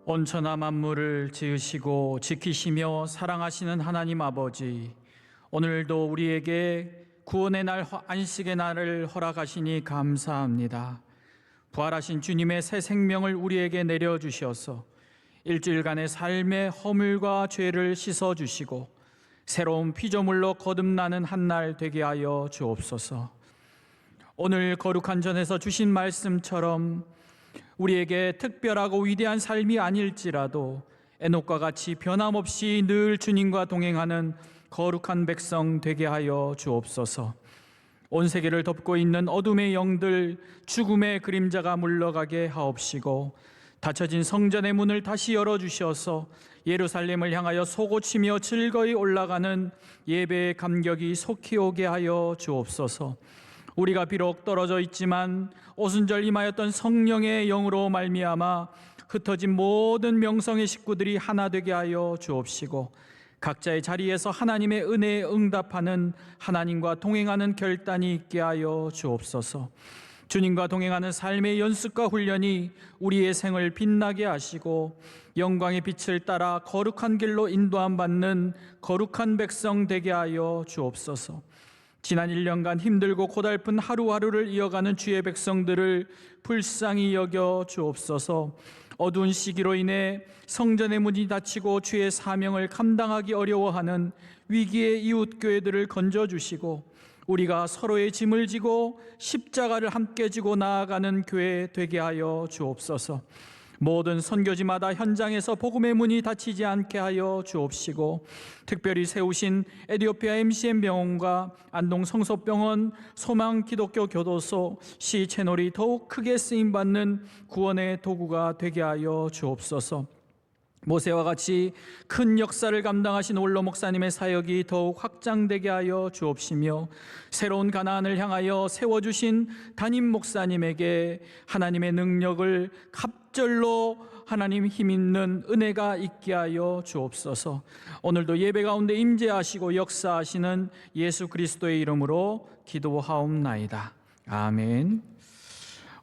온천하 만물을 지으시고 지키시며 사랑하시는 하나님 아버지, 오늘도 우리에게 구원의 날 안식의 날을 허락하시니 감사합니다. 부활하신 주님의 새 생명을 우리에게 내려주셔서 일주일간의 삶의 허물과 죄를 씻어주시고 새로운 피조물로 거듭나는 한 날 되게 하여 주옵소서. 오늘 거룩한 전에서 주신 말씀처럼 우리에게 특별하고 위대한 삶이 아닐지라도 에녹과 같이 변함없이 늘 주님과 동행하는 거룩한 백성 되게 하여 주옵소서. 온 세계를 덮고 있는 어둠의 영들, 죽음의 그림자가 물러가게 하옵시고 닫혀진 성전의 문을 다시 열어주셔서 예루살렘을 향하여 솟구치며 즐거이 올라가는 예배의 감격이 속히 오게 하여 주옵소서. 우리가 비록 떨어져 있지만 오순절 임하였던 성령의 영으로 말미암아 흩어진 모든 명성의 식구들이 하나 되게 하여 주옵시고 각자의 자리에서 하나님의 은혜에 응답하는 하나님과 동행하는 결단이 있게 하여 주옵소서. 주님과 동행하는 삶의 연습과 훈련이 우리의 생을 빛나게 하시고 영광의 빛을 따라 거룩한 길로 인도함 받는 거룩한 백성 되게 하여 주옵소서. 지난 1년간 힘들고 고달픈 하루하루를 이어가는 주의 백성들을 불쌍히 여겨 주옵소서. 어두운 시기로 인해 성전의 문이 닫히고 주의 사명을 감당하기 어려워하는 위기의 이웃교회들을 건져주시고 우리가 서로의 짐을 지고 십자가를 함께 지고 나아가는 교회 되게 하여 주옵소서. 모든 선교지마다 현장에서 복음의 문이 닫히지 않게 하여 주옵시고 특별히 세우신 에티오피아 MCM 병원과 안동 성서병원, 소망 기독교 교도소, 시 채널이 더욱 크게 쓰임받는 구원의 도구가 되게 하여 주옵소서. 모세와 같이 큰 역사를 감당하신 올로 목사님의 사역이 더욱 확장되게 하여 주옵시며 새로운 가나안을 향하여 세워주신 담임 목사님에게 하나님의 능력을 갑절로 하나님 힘있는 은혜가 있게 하여 주옵소서. 오늘도 예배 가운데 임재하시고 역사하시는 예수 그리스도의 이름으로 기도하옵나이다. 아멘.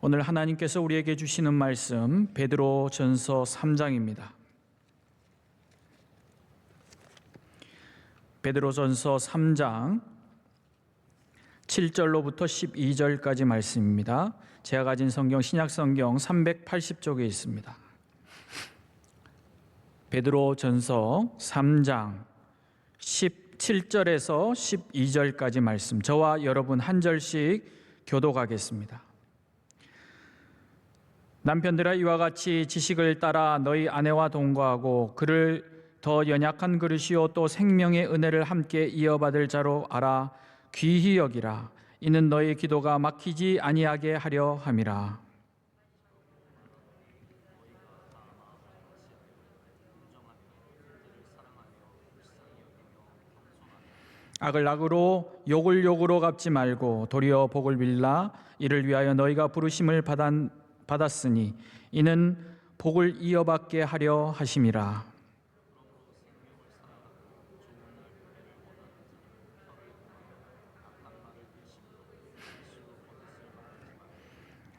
오늘 하나님께서 우리에게 주시는 말씀 베드로전서 3장입니다. 베드로전서 3장 7절로부터 12절까지 말씀입니다. 제가 가진 성경 신약성경 380쪽에 있습니다. 베드로전서 3장 17절에서 12절까지 말씀, 저와 여러분 한 절씩 교독하겠습니다. 남편들아, 이와 같이 지식을 따라 너희 아내와 동거하고 그를 더 연약한 그릇이요 또 생명의 은혜를 함께 이어받을 자로 알아 귀히 여기라. 이는 너희 기도가 막히지 아니하게 하려 함이라. 악을 악으로 욕을 욕으로 갚지 말고 도리어 복을 빌라. 이를 위하여 너희가 부르심을 받았으니 이는 복을 이어받게 하려 하심이라.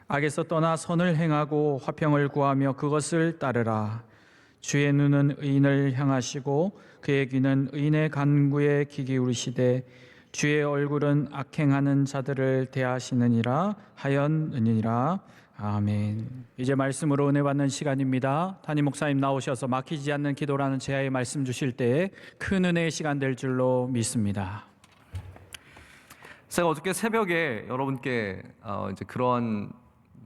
악에서 떠나 선을 행하고 화평을 구하며 그것을 따르라. 주의 눈은 의인을 향하시고 그의 귀는 의인의 간구에 귀 기울이시되 주의 얼굴은 악행하는 자들을 대하시느니라 하였느니라. 아멘. 이제 말씀으로 은혜 받는 시간입니다. 담임 목사님 나오셔서 막히지 않는 기도라는 제야의 말씀 주실 때에 큰 은혜의 시간 될 줄로 믿습니다. 제가 어저께 새벽에 여러분께 이제 그런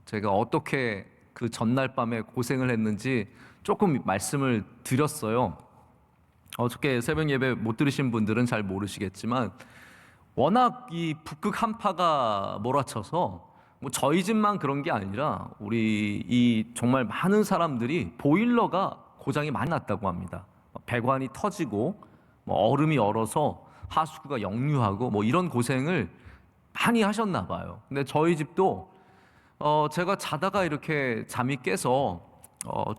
제가 어떻게 그 전날 밤에 고생을 했는지 조금 말씀을 드렸어요. 어저께 새벽 예배 못 들으신 분들은 잘 모르시겠지만 워낙 이 북극 한파가 몰아쳐서 뭐 저희 집만 그런 게 아니라 우리 이 정말 많은 사람들이 보일러가 고장이 많이 났다고 합니다. 배관이 터지고 뭐 얼음이 얼어서 하수구가 역류하고 뭐 이런 고생을 많이 하셨나 봐요. 근데 저희 집도 제가 자다가 이렇게 잠이 깨서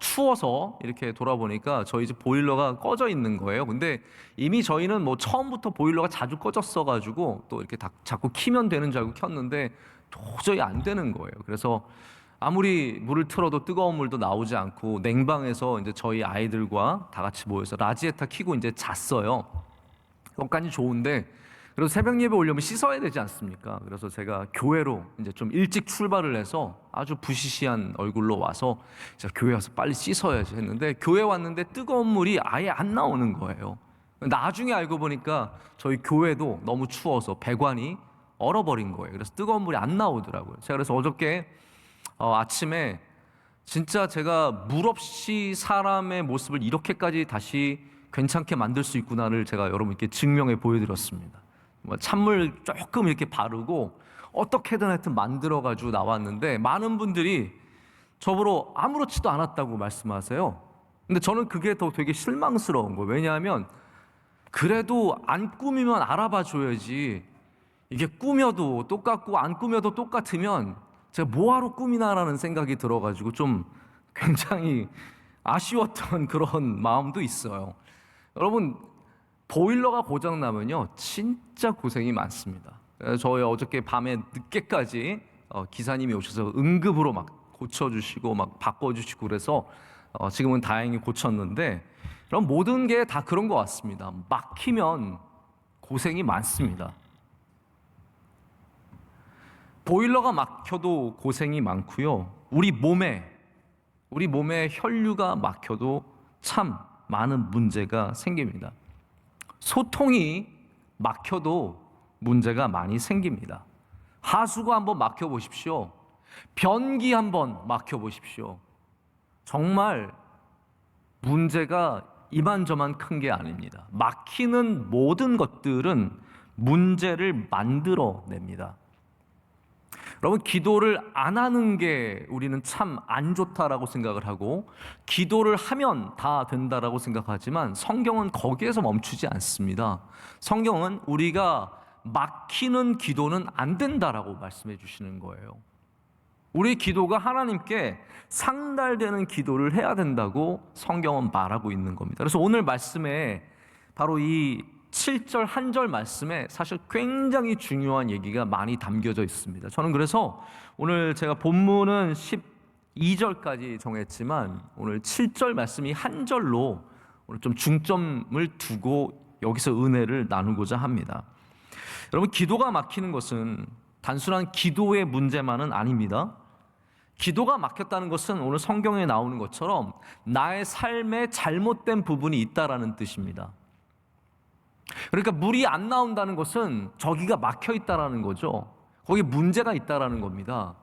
추워서 이렇게 돌아보니까 저희 집 보일러가 꺼져 있는 거예요. 근데 이미 저희는 뭐 처음부터 보일러가 자주 꺼졌어 가지고 또 이렇게 자꾸 키면 되는 줄 알고 켰는데 도저히 안 되는 거예요. 그래서 아무리 물을 틀어도 뜨거운 물도 나오지 않고 냉방에서 이제 저희 아이들과 다 같이 모여서 라지에타 켜고 이제 잤어요. 그것까지 좋은데 그래서 새벽 예배 오려면 씻어야 되지 않습니까? 그래서 제가 교회로 이제 좀 일찍 출발을 해서 아주 부시시한 얼굴로 와서 제가 교회 와서 빨리 씻어야지 했는데 교회 왔는데 뜨거운 물이 아예 안 나오는 거예요. 나중에 알고 보니까 저희 교회도 너무 추워서 배관이 얼어버린 거예요. 그래서 뜨거운 물이 안 나오더라고요. 제가 그래서 어저께 아침에 진짜 제가 물 없이 사람의 모습을 이렇게까지 다시 괜찮게 만들 수 있구나를 제가 여러분께 증명해 보여드렸습니다. 찬물 조금 이렇게 바르고 어떻게든 하여튼 만들어가지고 나왔는데 많은 분들이 저보러 아무렇지도 않았다고 말씀하세요. 근데 저는 그게 더 되게 실망스러운 거예요. 왜냐하면 그래도 안 꾸미면 알아봐 줘야지. 이게 꾸며도 똑같고 안 꾸며도 똑같으면 제가 뭐하러 꾸미나라는 생각이 들어가지고 좀 굉장히 아쉬웠던 그런 마음도 있어요. 여러분, 보일러가 고장나면요 진짜 고생이 많습니다. 저희 어저께 밤에 늦게까지 기사님이 오셔서 응급으로 막 고쳐주시고 막 바꿔주시고 그래서 지금은 다행히 고쳤는데, 그럼 모든 게 다 그런 것 같습니다. 막히면 고생이 많습니다. 보일러가 막혀도 고생이 많고요. 우리 몸에 혈류가 막혀도 참 많은 문제가 생깁니다. 소통이 막혀도 문제가 많이 생깁니다. 하수구 한번 막혀 보십시오. 변기 한번 막혀 보십시오. 정말 문제가 이만저만 큰 게 아닙니다. 막히는 모든 것들은 문제를 만들어냅니다. 여러분, 기도를 안 하는 게 우리는 참 안 좋다라고 생각을 하고 기도를 하면 다 된다라고 생각하지만 성경은 거기에서 멈추지 않습니다. 성경은 우리가 막히는 기도는 안 된다라고 말씀해 주시는 거예요. 우리 기도가 하나님께 상달되는 기도를 해야 된다고 성경은 말하고 있는 겁니다. 그래서 오늘 말씀에 바로 이 7절 한 절 말씀에 사실 굉장히 중요한 얘기가 많이 담겨져 있습니다. 저는 그래서 오늘 제가 본문은 12절까지 정했지만 오늘 7절 말씀이 한 절로 오늘 좀 중점을 두고 여기서 은혜를 나누고자 합니다. 여러분, 기도가 막히는 것은 단순한 기도의 문제만은 아닙니다. 기도가 막혔다는 것은 오늘 성경에 나오는 것처럼 나의 삶에 잘못된 부분이 있다라는 뜻입니다. 그러니까 물이 안 나온다는 것은 저기가 막혀 있다라는 거죠. 거기 문제가 있다라는 겁니다.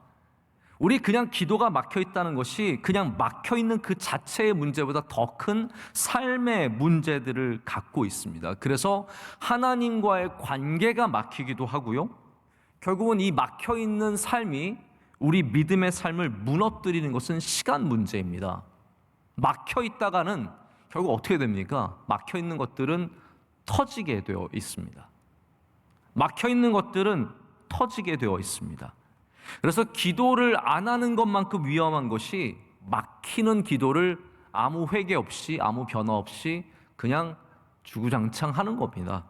우리 그냥 기도가 막혀 있다는 것이 그냥 막혀 있는 그 자체의 문제보다 더 큰 삶의 문제들을 갖고 있습니다. 그래서 하나님과의 관계가 막히기도 하고요. 결국은 이 막혀 있는 삶이 우리 믿음의 삶을 무너뜨리는 것은 시간 문제입니다. 막혀 있다가는 결국 어떻게 됩니까? 막혀 있는 것들은 터지게 되어 있습니다. 막혀 있는 것들은 터지게 되어 있습니다. 그래서 기도를 안 하는 것만큼 위험한 것이 막히는 기도를 아무 회개 없이 아무 변화 없이 그냥 주구장창 하는 겁니다.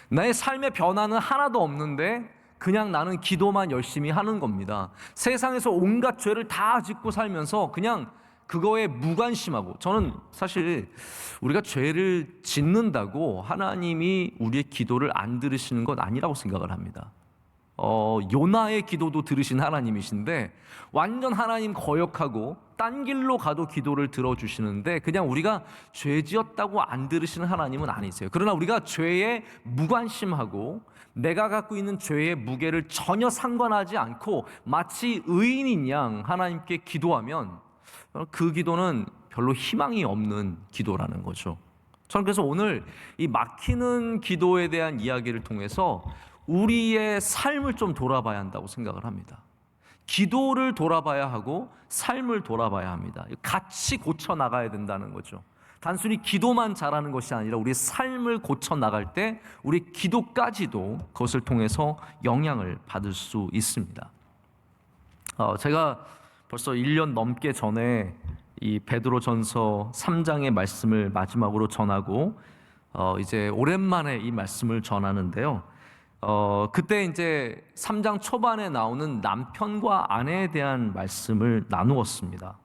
나의 삶의 변화는 하나도 없는데 그냥 나는 기도만 열심히 하는 겁니다. 세상에서 온갖 죄를 다 짓고 살면서 그냥 그거에 무관심하고, 저는 사실 우리가 죄를 짓는다고 하나님이 우리의 기도를 안 들으시는 건 아니라고 생각을 합니다. 요나의 기도도 들으신 하나님이신데 완전 하나님 거역하고 딴 길로 가도 기도를 들어주시는데 그냥 우리가 죄 지었다고 안 들으시는 하나님은 아니세요. 그러나 우리가 죄에 무관심하고 내가 갖고 있는 죄의 무게를 전혀 상관하지 않고 마치 의인인 양 하나님께 기도하면 그 기도는 별로 희망이 없는 기도라는 거죠. 저는 그래서 오늘 이 막히는 기도에 대한 이야기를 통해서 우리의 삶을 좀 돌아봐야 한다고 생각을 합니다. 기도를 돌아봐야 하고 삶을 돌아봐야 합니다. 같이 고쳐 나가야 된다는 거죠. 단순히 기도만 잘하는 것이 아니라 우리의 삶을 고쳐 나갈 때 우리 기도까지도 그것을 통해서 영향을 받을 수 있습니다. 제가 벌써 1년 넘게 전에 이 베드로전서 3장의 말씀을 마지막으로 전하고 이제 오랜만에 이 말씀을 전하는데요. 그때 이제 3장 초반에 나오는 남편과 아내에 대한 말씀을 나누었습니다.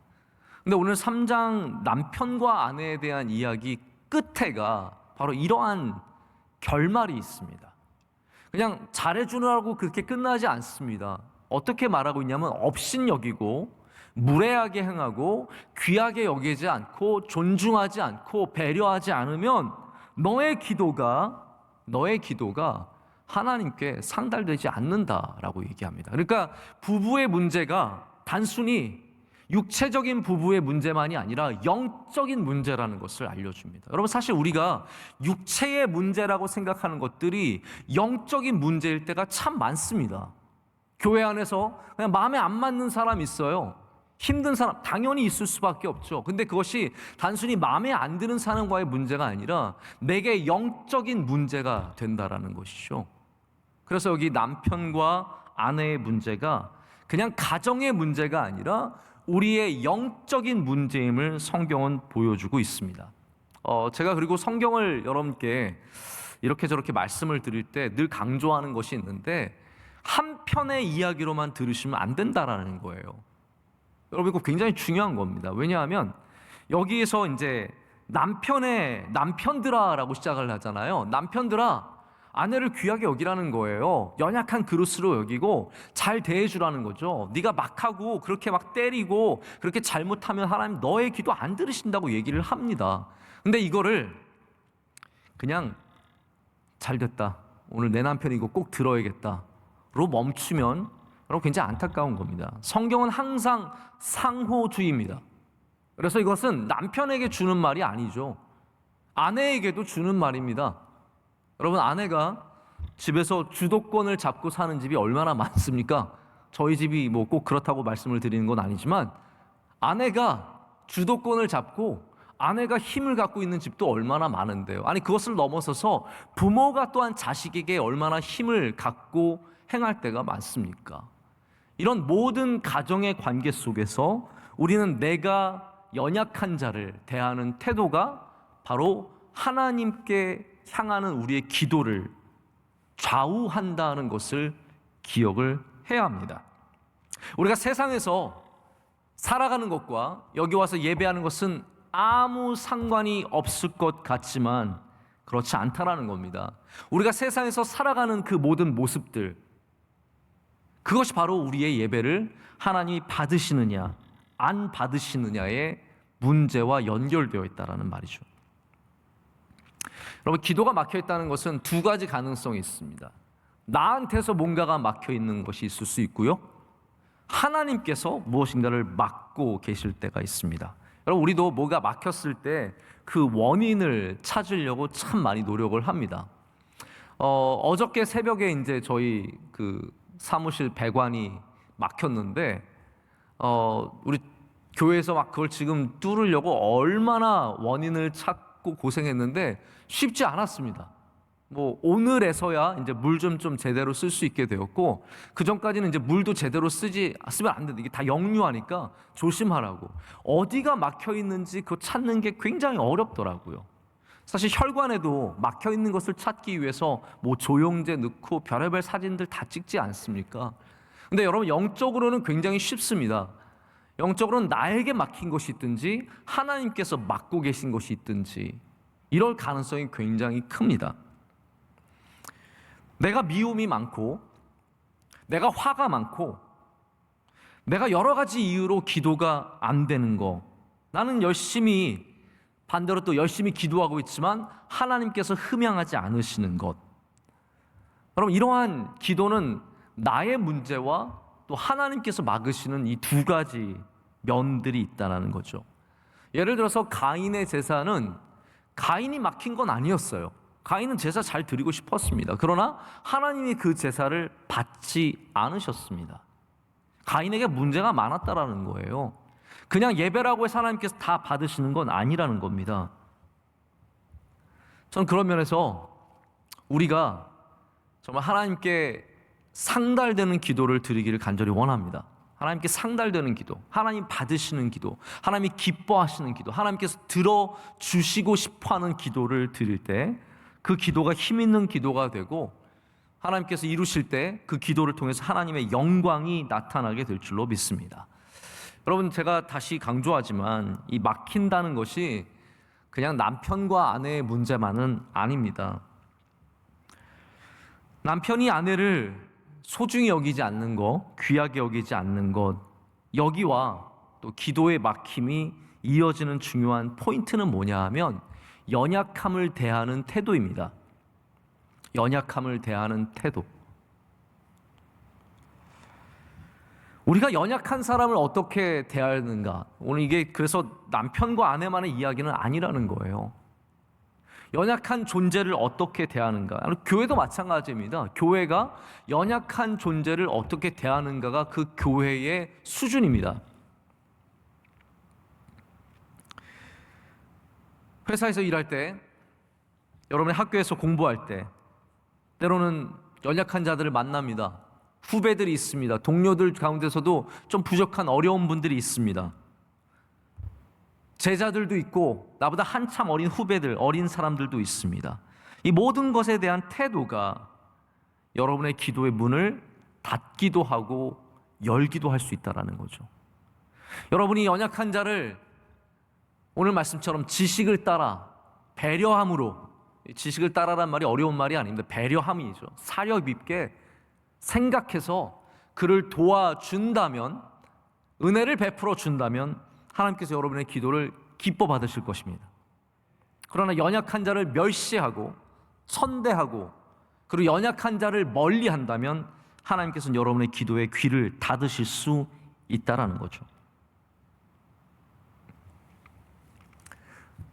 근데 오늘 3장 남편과 아내에 대한 이야기 끝에가 바로 이러한 결말이 있습니다. 그냥 잘해주느라고 그렇게 끝나지 않습니다. 어떻게 말하고 있냐면 업신여기고 무례하게 행하고 귀하게 여기지 않고 존중하지 않고 배려하지 않으면 너의 기도가 하나님께 상달되지 않는다라고 얘기합니다. 그러니까 부부의 문제가 단순히 육체적인 부부의 문제만이 아니라 영적인 문제라는 것을 알려줍니다. 여러분, 사실 우리가 육체의 문제라고 생각하는 것들이 영적인 문제일 때가 참 많습니다. 교회 안에서 그냥 마음에 안 맞는 사람이 있어요. 힘든 사람 당연히 있을 수밖에 없죠. 근데 그것이 단순히 마음에 안 드는 사람과의 문제가 아니라 내게 영적인 문제가 된다라는 것이죠. 그래서 여기 남편과 아내의 문제가 그냥 가정의 문제가 아니라 우리의 영적인 문제임을 성경은 보여주고 있습니다. 제가 그리고 성경을 여러분께 이렇게 저렇게 말씀을 드릴 때 늘 강조하는 것이 있는데 한 편의 이야기로만 들으시면 안 된다라는 거예요. 여러분, 이거 굉장히 중요한 겁니다. 왜냐하면 여기에서 이제 남편들아라고 시작을 하잖아요. 남편들아, 아내를 귀하게 여기라는 거예요. 연약한 그릇으로 여기고 잘 대해주라는 거죠. 네가 막하고 그렇게 막 때리고 그렇게 잘못하면 하나님 너의 기도 안 들으신다고 얘기를 합니다. 근데 이거를 그냥 잘 됐다, 오늘 내 남편이 이거 꼭 들어야겠다 로 멈추면 여러분 굉장히 안타까운 겁니다. 성경은 항상 상호주의입니다. 그래서 이것은 남편에게 주는 말이 아니죠. 아내에게도 주는 말입니다. 여러분, 아내가 집에서 주도권을 잡고 사는 집이 얼마나 많습니까? 저희 집이 뭐 꼭 그렇다고 말씀을 드리는 건 아니지만 아내가 주도권을 잡고 아내가 힘을 갖고 있는 집도 얼마나 많은데요. 아니, 그것을 넘어서서 부모가 또한 자식에게 얼마나 힘을 갖고 행할 때가 많습니까? 이런 모든 가정의 관계 속에서 우리는 내가 연약한 자를 대하는 태도가 바로 하나님께 향하는 우리의 기도를 좌우한다는 것을 기억을 해야 합니다. 우리가 세상에서 살아가는 것과 여기 와서 예배하는 것은 아무 상관이 없을 것 같지만 그렇지 않다라는 겁니다. 우리가 세상에서 살아가는 그 모든 모습들, 그것이 바로 우리의 예배를 하나님이 받으시느냐 안 받으시느냐의 문제와 연결되어 있다는 말이죠. 여러분, 기도가 막혀 있다는 것은 두 가지 가능성이 있습니다. 나한테서 뭔가가 막혀 있는 것이 있을 수 있고요, 하나님께서 무엇인가를 막고 계실 때가 있습니다. 여러분, 우리도 뭐가 막혔을 때 그 원인을 찾으려고 참 많이 노력을 합니다. 어저께 새벽에 이제 저희 그 사무실 배관이 막혔는데 우리 교회에서 막 그걸 지금 뚫으려고 얼마나 원인을 찾고 고생했는데 쉽지 않았습니다. 뭐 오늘에서야 이제 물 좀 제대로 쓸 수 있게 되었고, 그 전까지는 이제 물도 제대로 쓰면 안 된다, 이게 다 역류하니까 조심하라고. 어디가 막혀 있는지 그거 찾는 게 굉장히 어렵더라고요. 사실 혈관에도 막혀 있는 것을 찾기 위해서 뭐 조영제 넣고 별의별 사진들 다 찍지 않습니까? 근데 여러분, 영적으로는 굉장히 쉽습니다. 영적으로는 나에게 막힌 것이 있든지 하나님께서 막고 계신 것이 있든지 이럴 가능성이 굉장히 큽니다. 내가 미움이 많고 내가 화가 많고 내가 여러 가지 이유로 기도가 안 되는 거, 나는 반대로 또 열심히 기도하고 있지만 하나님께서 흠양하지 않으시는 것, 여러분, 이러한 기도는 나의 문제와 또 하나님께서 막으시는 이 두 가지 면들이 있다는 거죠. 예를 들어서 가인의 제사는 가인이 막힌 건 아니었어요. 가인은 제사 잘 드리고 싶었습니다. 그러나 하나님이 그 제사를 받지 않으셨습니다. 가인에게 문제가 많았다라는 거예요. 그냥 예배라고 해서 하나님께서 다 받으시는 건 아니라는 겁니다. 저는 그런 면에서 우리가 정말 하나님께 상달되는 기도를 드리기를 간절히 원합니다. 하나님께 상달되는 기도, 하나님 받으시는 기도, 하나님이 기뻐하시는 기도, 하나님께서 들어주시고 싶어하는 기도를 드릴 때 그 기도가 힘 있는 기도가 되고 하나님께서 이루실 때 그 기도를 통해서 하나님의 영광이 나타나게 될 줄로 믿습니다. 여러분, 제가 다시 강조하지만 이 막힌다는 것이 그냥 남편과 아내의 문제만은 아닙니다. 남편이 아내를 소중히 여기지 않는 것, 귀하게 여기지 않는 것, 여기와 또 기도의 막힘이 이어지는 중요한 포인트는 뭐냐 하면 연약함을 대하는 태도입니다. 연약함을 대하는 태도. 우리가 연약한 사람을 어떻게 대하는가? 오늘 이게 그래서 남편과 아내만의 이야기는 아니라는 거예요. 연약한 존재를 어떻게 대하는가? 교회도 마찬가지입니다. 교회가 연약한 존재를 어떻게 대하는가가 그 교회의 수준입니다. 회사에서 일할 때, 여러분의 학교에서 공부할 때, 때로는 연약한 자들을 만납니다. 후배들이 있습니다. 동료들 가운데서도 좀 부족한 어려운 분들이 있습니다. 제자들도 있고 나보다 한참 어린 후배들, 어린 사람들도 있습니다. 이 모든 것에 대한 태도가 여러분의 기도의 문을 닫기도 하고 열기도 할 수 있다는 거죠. 여러분이 연약한 자를 오늘 말씀처럼 지식을 따라 배려함으로, 지식을 따라란 말이 어려운 말이 아닙니다. 배려함이죠. 사려 깊게 생각해서 그를 도와준다면, 은혜를 베풀어 준다면 하나님께서 여러분의 기도를 기뻐 받으실 것입니다. 그러나 연약한 자를 멸시하고 선대하고 그리고 연약한 자를 멀리한다면 하나님께서는 여러분의 기도에 귀를 닫으실 수 있다라는 거죠.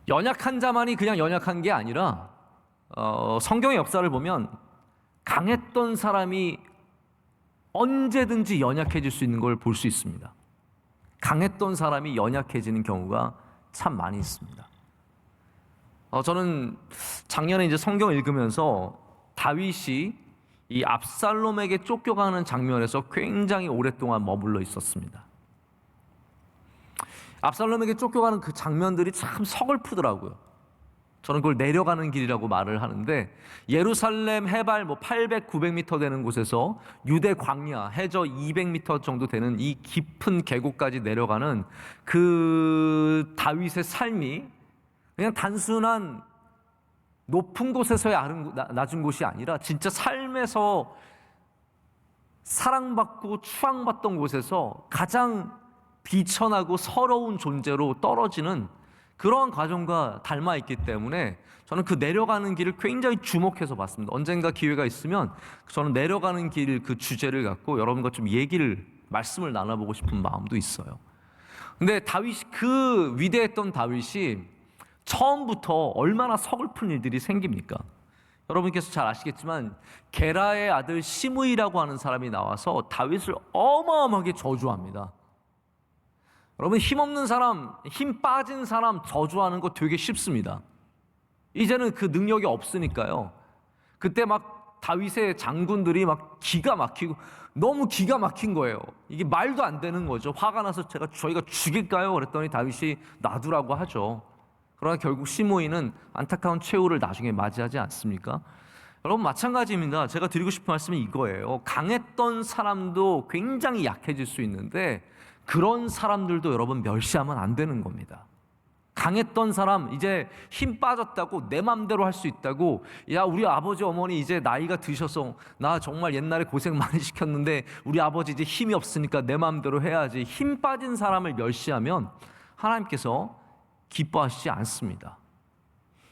연약한 자만이 그냥 연약한 게 아니라 성경의 역사를 보면 강했던 사람이 언제든지 연약해질 수 있는 걸 볼 수 있습니다. 강했던 사람이 연약해지는 경우가 참 많이 있습니다. 저는 작년에 이제 성경을 읽으면서 다윗이 이 압살롬에게 쫓겨가는 장면에서 굉장히 오랫동안 머물러 있었습니다. 압살롬에게 쫓겨가는 그 장면들이 참 서글프더라고요. 저는 그걸 내려가는 길이라고 말을 하는데, 예루살렘 해발 800, 900m 되는 곳에서 유대 광야 해저 200m 정도 되는 이 깊은 계곡까지 내려가는 그 다윗의 삶이 그냥 단순한 높은 곳에서의 낮은 곳이 아니라 진짜 삶에서 사랑받고 추앙받던 곳에서 가장 비천하고 서러운 존재로 떨어지는 그러한 과정과 닮아있기 때문에 저는 그 내려가는 길을 굉장히 주목해서 봤습니다. 언젠가 기회가 있으면 저는 내려가는 길 그 주제를 갖고 여러분과 좀 말씀을 나눠보고 싶은 마음도 있어요. 근데 다윗이, 그 위대했던 다윗이 처음부터 얼마나 서글픈 일들이 생깁니까? 여러분께서 잘 아시겠지만 게라의 아들 시므이라고 하는 사람이 나와서 다윗을 어마어마하게 저주합니다. 여러분, 힘없는 사람, 힘 빠진 사람 저주하는 거 되게 쉽습니다. 이제는 그 능력이 없으니까요. 그때 막 다윗의 장군들이 막 기가 막히고 너무 기가 막힌 거예요. 이게 말도 안 되는 거죠. 화가 나서 저희가 죽일까요? 그랬더니 다윗이 놔두라고 하죠. 그러나 결국 시므이는 안타까운 최후를 나중에 맞이하지 않습니까? 여러분, 마찬가지입니다. 제가 드리고 싶은 말씀은 이거예요. 강했던 사람도 굉장히 약해질 수 있는데 그런 사람들도 여러분 멸시하면 안 되는 겁니다. 강했던 사람, 이제 힘 빠졌다고 내 맘대로 할 수 있다고, 야, 우리 아버지 어머니 이제 나이가 드셔서 나 정말 옛날에 고생 많이 시켰는데 우리 아버지 이제 힘이 없으니까 내 맘대로 해야지, 힘 빠진 사람을 멸시하면 하나님께서 기뻐하시지 않습니다.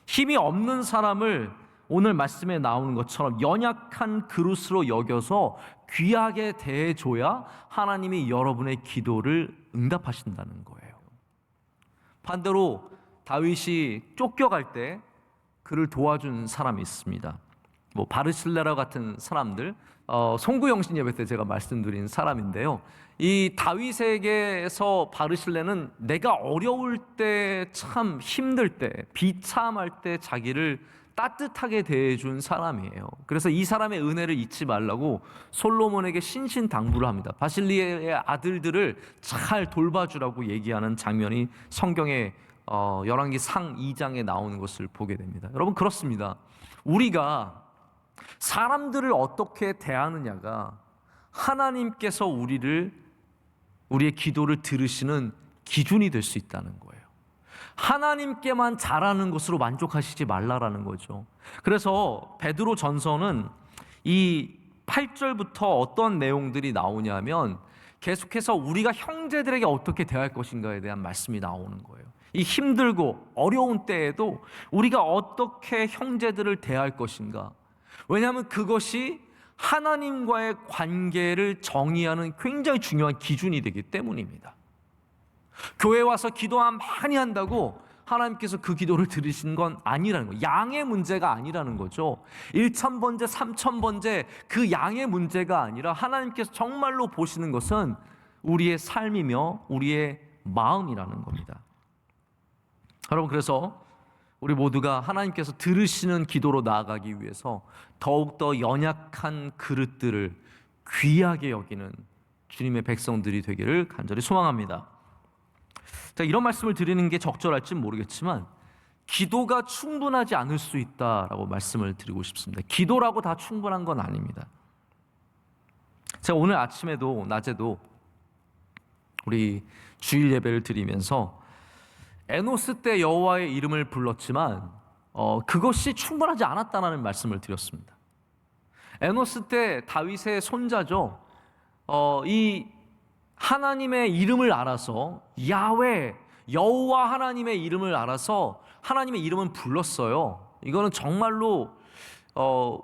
힘이 없는 사람을 오늘 말씀에 나오는 것처럼 연약한 그릇으로 여겨서 귀하게 대해줘야 하나님이 여러분의 기도를 응답하신다는 거예요. 반대로 다윗이 쫓겨갈 때 그를 도와준 사람이 있습니다. 바르실레라 같은 사람들, 송구영신 예배 때 제가 말씀드린 사람인데요. 이 다윗에게서 바르실레는 내가 어려울 때, 참 힘들 때, 비참할 때 자기를 따뜻하게 대해준 사람이에요. 그래서 이 사람의 은혜를 잊지 말라고 솔로몬에게 신신당부를 합니다. 바실리의 아들들을 잘 돌봐주라고 얘기하는 장면이 성경의 열왕기 상 2장에 나오는 것을 보게 됩니다. 여러분, 그렇습니다. 우리가 사람들을 어떻게 대하느냐가 하나님께서 우리의 기도를 들으시는 기준이 될 수 있다는 거예요. 하나님께만 잘하는 것으로 만족하시지 말라라는 거죠. 그래서 베드로 전서는 이 8절부터 어떤 내용들이 나오냐면 계속해서 우리가 형제들에게 어떻게 대할 것인가에 대한 말씀이 나오는 거예요. 이 힘들고 어려운 때에도 우리가 어떻게 형제들을 대할 것인가. 왜냐하면 그것이 하나님과의 관계를 정의하는 굉장히 중요한 기준이 되기 때문입니다. 교회 와서 기도 많이 한다고 하나님께서 그 기도를 들으신 건 아니라는 거예요. 양의 문제가 아니라는 거죠. 1,000번째, 3,000번째 그 양의 문제가 아니라 하나님께서 정말로 보시는 것은 우리의 삶이며 우리의 마음이라는 겁니다. 여러분, 그래서 우리 모두가 하나님께서 들으시는 기도로 나아가기 위해서 더욱더 연약한 그릇들을 귀하게 여기는 주님의 백성들이 되기를 간절히 소망합니다. 자, 이런 말씀을 드리는 게 적절할지 모르겠지만 기도가 충분하지 않을 수 있다라고 말씀을 드리고 싶습니다. 기도라고 다 충분한 건 아닙니다. 제가 오늘 아침에도 낮에도 우리 주일 예배를 드리면서 에노스 때 여호와의 이름을 불렀지만 그것이 충분하지 않았다는 말씀을 드렸습니다. 에노스 때 다윗의 손자죠. 이 하나님의 이름을 알아서 야훼, 여호와 하나님의 이름을 알아서 하나님의 이름은 불렀어요. 이거는 정말로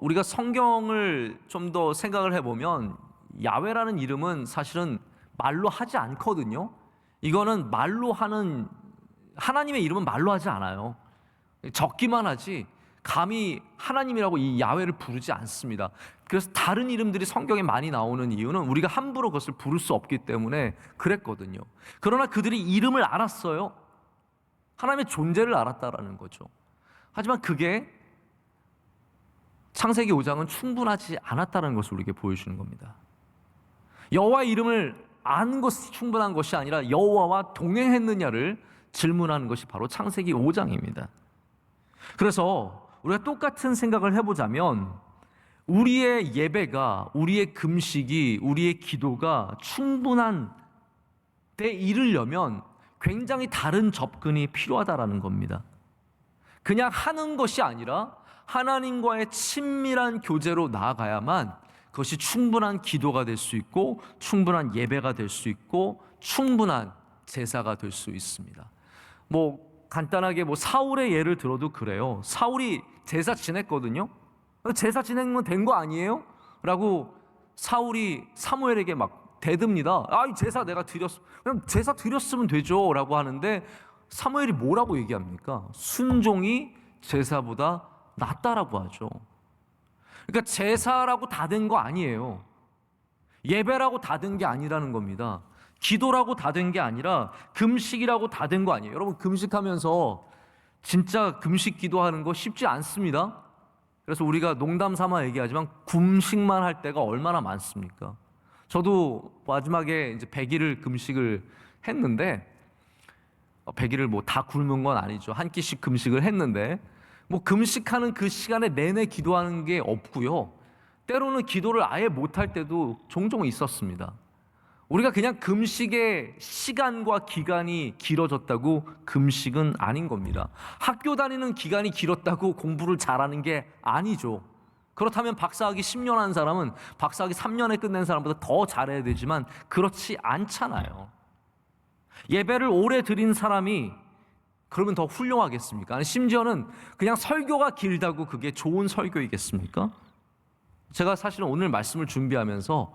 우리가 성경을 좀 더 생각을 해보면 야훼라는 이름은 사실은 말로 하지 않거든요. 이거는 말로 하는, 하나님의 이름은 말로 하지 않아요. 적기만 하지 감히 하나님이라고 이 야훼를 부르지 않습니다. 그래서 다른 이름들이 성경에 많이 나오는 이유는 우리가 함부로 그것을 부를 수 없기 때문에 그랬거든요. 그러나 그들이 이름을 알았어요. 하나님의 존재를 알았다라는 거죠. 하지만 그게 창세기 5장은 충분하지 않았다는 것을 우리에게 보여주는 겁니다. 여호와의 이름을 아는 것이 충분한 것이 아니라 여호와와 동행했느냐를 질문하는 것이 바로 창세기 5장입니다. 그래서 우리가 똑같은 생각을 해보자면 우리의 예배가, 우리의 금식이, 우리의 기도가 충분한 때 이르려면 굉장히 다른 접근이 필요하다라는 겁니다. 그냥 하는 것이 아니라 하나님과의 친밀한 교제로 나아가야만 그것이 충분한 기도가 될 수 있고 충분한 예배가 될 수 있고 충분한 제사가 될 수 있습니다. 간단하게 사울의 예를 들어도 그래요. 사울이 제사 지냈거든요. 제사 지내면 된 거 아니에요? 라고 사울이 사무엘에게 막 대듭니다. 이 제사 내가 드렸어. 그냥 제사 드렸으면 되죠. 라고 하는데 사무엘이 뭐라고 얘기합니까? 순종이 제사보다 낫다라고 하죠. 그러니까 제사라고 다 된 거 아니에요. 예배라고 다 된 게 아니라는 겁니다. 기도라고 다 된 게 아니라 금식이라고 다 된 거 아니에요. 여러분, 금식하면서 진짜 금식 기도하는 거 쉽지 않습니다. 그래서 우리가 농담 삼아 얘기하지만 금식만 할 때가 얼마나 많습니까? 저도 마지막에 이제 100일을 금식을 했는데 100일을 다 굶은 건 아니죠. 한 끼씩 금식을 했는데 금식하는 그 시간에 내내 기도하는 게 없고요. 때로는 기도를 아예 못할 때도 종종 있었습니다. 우리가 그냥 금식의 시간과 기간이 길어졌다고 금식은 아닌 겁니다. 학교 다니는 기간이 길었다고 공부를 잘하는 게 아니죠. 그렇다면 박사학위 10년 한 사람은 박사학위 3년에 끝낸 사람보다 더 잘해야 되지만 그렇지 않잖아요. 예배를 오래 드린 사람이 그러면 더 훌륭하겠습니까? 아니, 심지어는 그냥 설교가 길다고 그게 좋은 설교이겠습니까? 제가 사실은 오늘 말씀을 준비하면서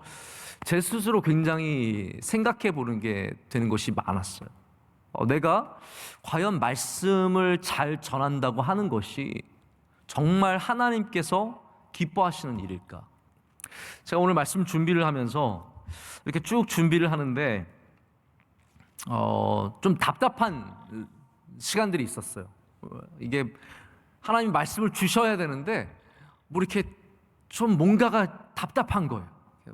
제 스스로 굉장히 생각해 보는 게 되는 것이 많았어요. 내가 과연 말씀을 잘 전한다고 하는 것이 정말 하나님께서 기뻐하시는 일일까? 제가 오늘 말씀 준비를 하면서 이렇게 쭉 준비를 하는데 좀 답답한 시간들이 있었어요. 이게 하나님 말씀을 주셔야 되는데 이렇게 좀 뭔가가 답답한 거예요.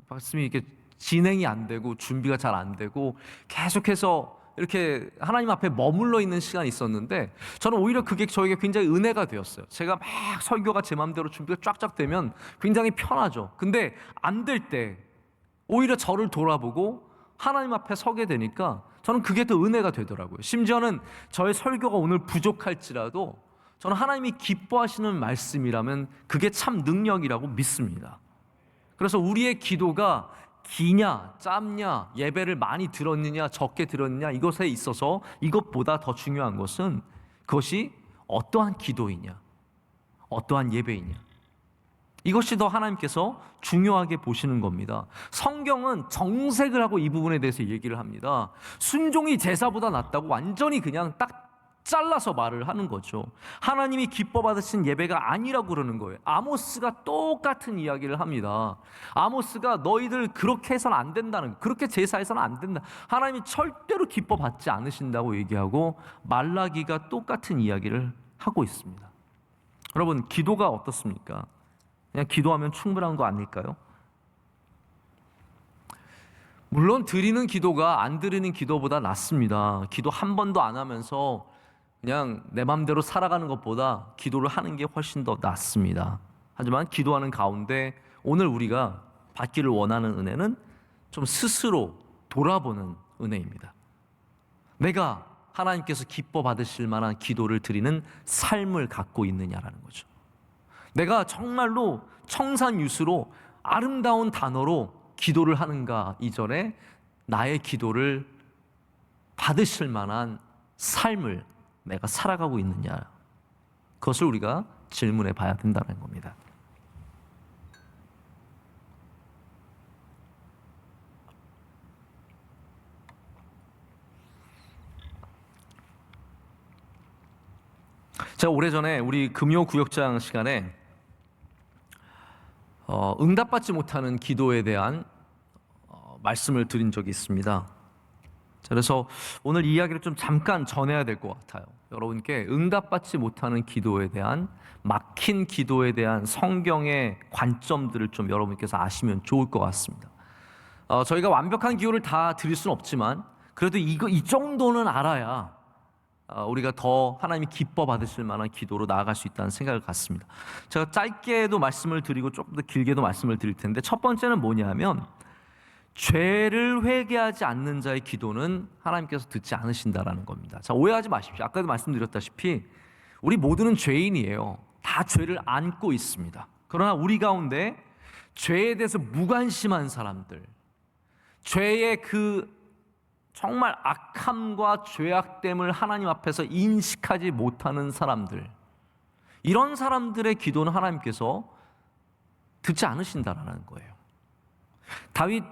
말씀이 이렇게 진행이 안 되고 준비가 잘 안 되고 계속해서 이렇게 하나님 앞에 머물러 있는 시간이 있었는데 저는 오히려 그게 저에게 굉장히 은혜가 되었어요. 제가 막 설교가 제 마음대로 준비가 쫙쫙 되면 굉장히 편하죠. 근데 안 될 때 오히려 저를 돌아보고 하나님 앞에 서게 되니까 저는 그게 더 은혜가 되더라고요. 심지어는 저의 설교가 오늘 부족할지라도 저는 하나님이 기뻐하시는 말씀이라면 그게 참 능력이라고 믿습니다. 그래서 우리의 기도가 기냐 짧냐, 예배를 많이 들었느냐 적게 들었느냐, 이것에 있어서 이것보다 더 중요한 것은 그것이 어떠한 기도이냐, 어떠한 예배이냐, 이것이 더 하나님께서 중요하게 보시는 겁니다. 성경은 정색을 하고 이 부분에 대해서 얘기를 합니다. 순종이 제사보다 낫다고 완전히 그냥 딱 잘라서 말을 하는 거죠. 하나님이 기뻐 받으신 예배가 아니라고 그러는 거예요. 아모스가 똑같은 이야기를 합니다. 아모스가 너희들 그렇게 해서는 안 된다는, 그렇게 제사해서는 안 된다, 하나님이 절대로 기뻐 받지 않으신다고 얘기하고, 말라기가 똑같은 이야기를 하고 있습니다. 여러분, 기도가 어떻습니까? 그냥 기도하면 충분한 거 아닐까요? 물론 드리는 기도가 안 드리는 기도보다 낫습니다. 기도 한 번도 안 하면서 그냥 내 맘대로 살아가는 것보다 기도를 하는 게 훨씬 더 낫습니다. 하지만 기도하는 가운데 오늘 우리가 받기를 원하는 은혜는 좀 스스로 돌아보는 은혜입니다. 내가 하나님께서 기뻐 받으실 만한 기도를 드리는 삶을 갖고 있느냐라는 거죠. 내가 정말로 청산유수로 아름다운 단어로 기도를 하는가, 이전에 나의 기도를 받으실 만한 삶을 내가 살아가고 있느냐, 그것을 우리가 질문해 봐야 된다는 겁니다. 제가 오래전에 우리 금요구역장 시간에 응답받지 못하는 기도에 대한 말씀을 드린 적이 있습니다. 그래서 오늘 이야기를 좀 잠깐 전해야 될 것 같아요. 여러분께 응답받지 못하는 기도에 대한, 막힌 기도에 대한 성경의 관점들을 좀 여러분께서 아시면 좋을 것 같습니다. 저희가 완벽한 기도를 다 드릴 수는 없지만 그래도 이 정도는 알아야 우리가 더 하나님이 기뻐 받으실 만한 기도로 나아갈 수 있다는 생각을 갖습니다. 제가 짧게도 말씀을 드리고 조금 더 길게도 말씀을 드릴 텐데, 첫 번째는 뭐냐면 죄를 회개하지 않는 자의 기도는 하나님께서 듣지 않으신다라는 겁니다. 자, 오해하지 마십시오. 아까도 말씀드렸다시피 우리 모두는 죄인이에요. 다 죄를 안고 있습니다. 그러나 우리 가운데 죄에 대해서 무관심한 사람들, 죄의 그 정말 악함과 죄악됨을 하나님 앞에서 인식하지 못하는 사람들, 이런 사람들의 기도는 하나님께서 듣지 않으신다라는 거예요. 다윗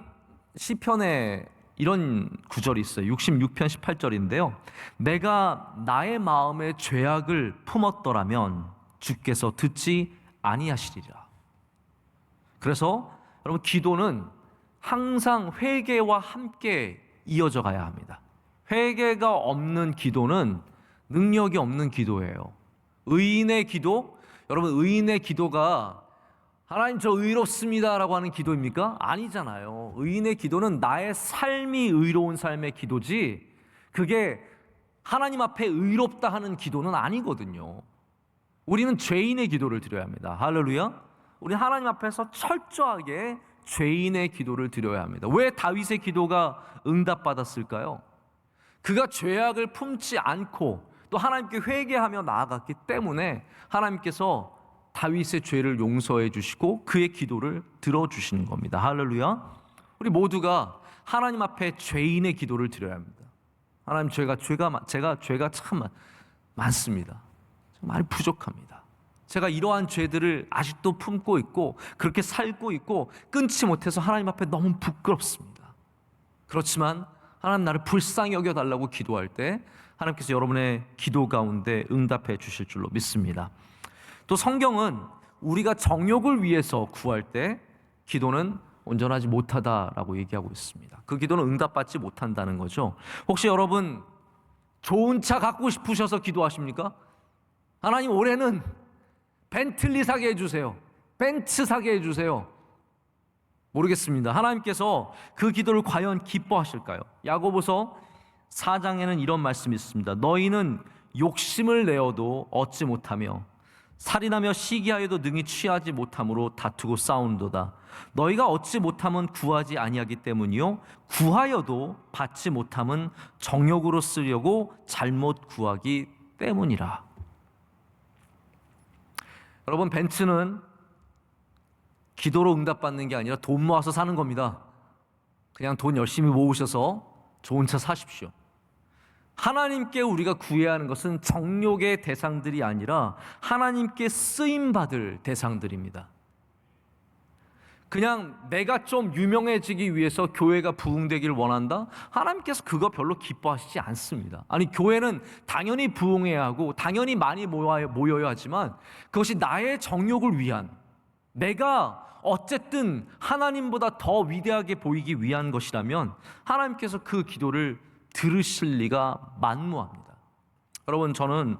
시편에 이런 구절이 있어요. 66편 18절인데요. 내가 나의 마음에 죄악을 품었더라면 주께서 듣지 아니하시리라. 그래서 여러분, 기도는 항상 회개와 함께 이어져 가야 합니다. 회개가 없는 기도는 능력이 없는 기도예요. 의인의 기도, 여러분, 의인의 기도가 하나님 저 의롭습니다라고 하는 기도입니까? 아니잖아요. 의인의 기도는 나의 삶이 의로운 삶의 기도지, 그게 하나님 앞에 의롭다 하는 기도는 아니거든요. 우리는 죄인의 기도를 드려야 합니다. 할렐루야. 우리 하나님 앞에서 철저하게 죄인의 기도를 드려야 합니다. 왜 다윗의 기도가 응답받았을까요? 그가 죄악을 품지 않고 또 하나님께 회개하며 나아갔기 때문에 하나님께서 다윗의 죄를 용서해 주시고 그의 기도를 들어주시는 겁니다. 할렐루야. 우리 모두가 하나님 앞에 죄인의 기도를 드려야 합니다. 하나님, 제가 참 많습니다. 많이 부족합니다. 제가 이러한 죄들을 아직도 품고 있고 그렇게 살고 있고 끊지 못해서 하나님 앞에 너무 부끄럽습니다. 그렇지만 하나님, 나를 불쌍히 여겨달라고 기도할 때 하나님께서 여러분의 기도 가운데 응답해 주실 줄로 믿습니다. 또 성경은 우리가 정욕을 위해서 구할 때 기도는 온전하지 못하다라고 얘기하고 있습니다. 그 기도는 응답받지 못한다는 거죠. 혹시 여러분 좋은 차 갖고 싶으셔서 기도하십니까? 하나님, 올해는 벤틀리 사게 해주세요. 벤츠 사게 해주세요. 모르겠습니다. 하나님께서 그 기도를 과연 기뻐하실까요? 야고보서 4장에는 이런 말씀이 있습니다. 너희는 욕심을 내어도 얻지 못하며 살인하며 시기하여도 능히 취하지 못함으로 다투고 싸우는도다. 너희가 얻지 못함은 구하지 아니하기 때문이요 구하여도 받지 못함은 정욕으로 쓰려고 잘못 구하기 때문이라. 여러분, 벤츠는 기도로 응답받는 게 아니라 돈 모아서 사는 겁니다. 그냥 돈 열심히 모으셔서 좋은 차 사십시오. 하나님께 우리가 구해야 하는 것은 정욕의 대상들이 아니라 하나님께 쓰임받을 대상들입니다. 그냥 내가 좀 유명해지기 위해서 교회가 부흥되기를 원한다? 하나님께서 그거 별로 기뻐하시지 않습니다. 아니, 교회는 당연히 부흥해야 하고 당연히 많이 모여야 하지만 그것이 나의 정욕을 위한, 내가 어쨌든 하나님보다 더 위대하게 보이기 위한 것이라면 하나님께서 그 기도를 들으실 리가 만무합니다. 여러분, 저는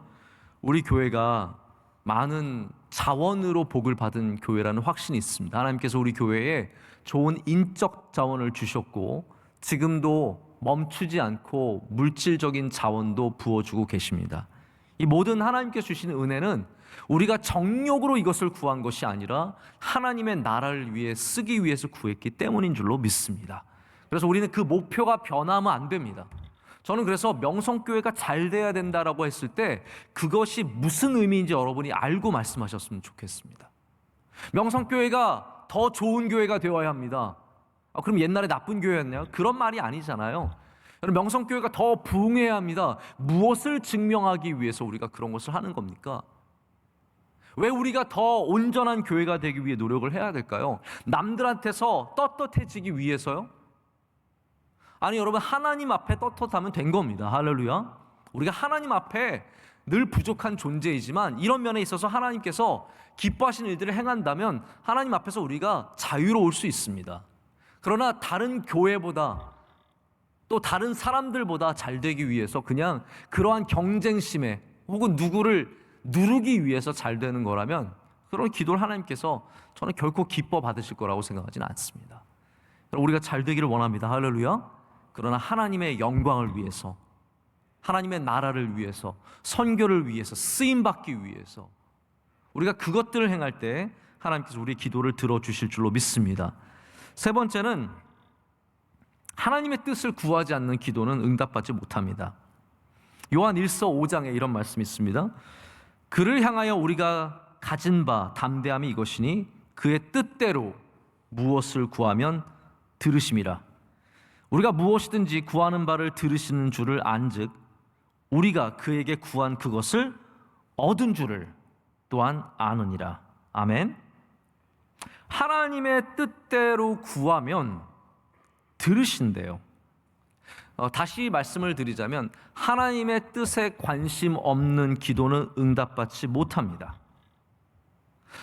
우리 교회가 많은 자원으로 복을 받은 교회라는 확신이 있습니다. 하나님께서 우리 교회에 좋은 인적 자원을 주셨고 지금도 멈추지 않고 물질적인 자원도 부어주고 계십니다. 이 모든 하나님께서 주시는 은혜는 우리가 정욕으로 이것을 구한 것이 아니라 하나님의 나라를 위해 쓰기 위해서 구했기 때문인 줄로 믿습니다. 그래서 우리는 그 목표가 변하면 안 됩니다. 저는 그래서 명성교회가 잘 돼야 된다라고 했을 때 그것이 무슨 의미인지 여러분이 알고 말씀하셨으면 좋겠습니다. 명성교회가 더 좋은 교회가 되어야 합니다. 그럼 옛날에 나쁜 교회였나요? 그런 말이 아니잖아요. 명성교회가 더 부흥해야 합니다. 무엇을 증명하기 위해서 우리가 그런 것을 하는 겁니까? 왜 우리가 더 온전한 교회가 되기 위해 노력을 해야 될까요? 남들한테서 떳떳해지기 위해서요? 아니, 여러분, 하나님 앞에 떳떳하면 된 겁니다. 할렐루야. 우리가 하나님 앞에 늘 부족한 존재이지만 이런 면에 있어서 하나님께서 기뻐하시는 일들을 행한다면 하나님 앞에서 우리가 자유로울 수 있습니다. 그러나 다른 교회보다 또 다른 사람들보다 잘 되기 위해서 그냥 그러한 경쟁심에 혹은 누구를 누르기 위해서 잘 되는 거라면 그런 기도를 하나님께서 저는 결코 기뻐 받으실 거라고 생각하지는 않습니다. 우리가 잘 되기를 원합니다. 할렐루야. 그러나 하나님의 영광을 위해서, 하나님의 나라를 위해서, 선교를 위해서, 쓰임받기 위해서 우리가 그것들을 행할 때 하나님께서 우리의 기도를 들어주실 줄로 믿습니다. 세 번째는 하나님의 뜻을 구하지 않는 기도는 응답받지 못합니다. 요한 1서 5장에 이런 말씀이 있습니다. 그를 향하여 우리가 가진 바 담대함이 이것이니 그의 뜻대로 무엇을 구하면 들으심이라. 우리가 무엇이든지 구하는 바를 들으시는 줄을 안즉 우리가 그에게 구한 그것을 얻은 줄을 또한 아느니라. 아멘. 하나님의 뜻대로 구하면 들으신대요. 다시 말씀을 드리자면 하나님의 뜻에 관심 없는 기도는 응답받지 못합니다.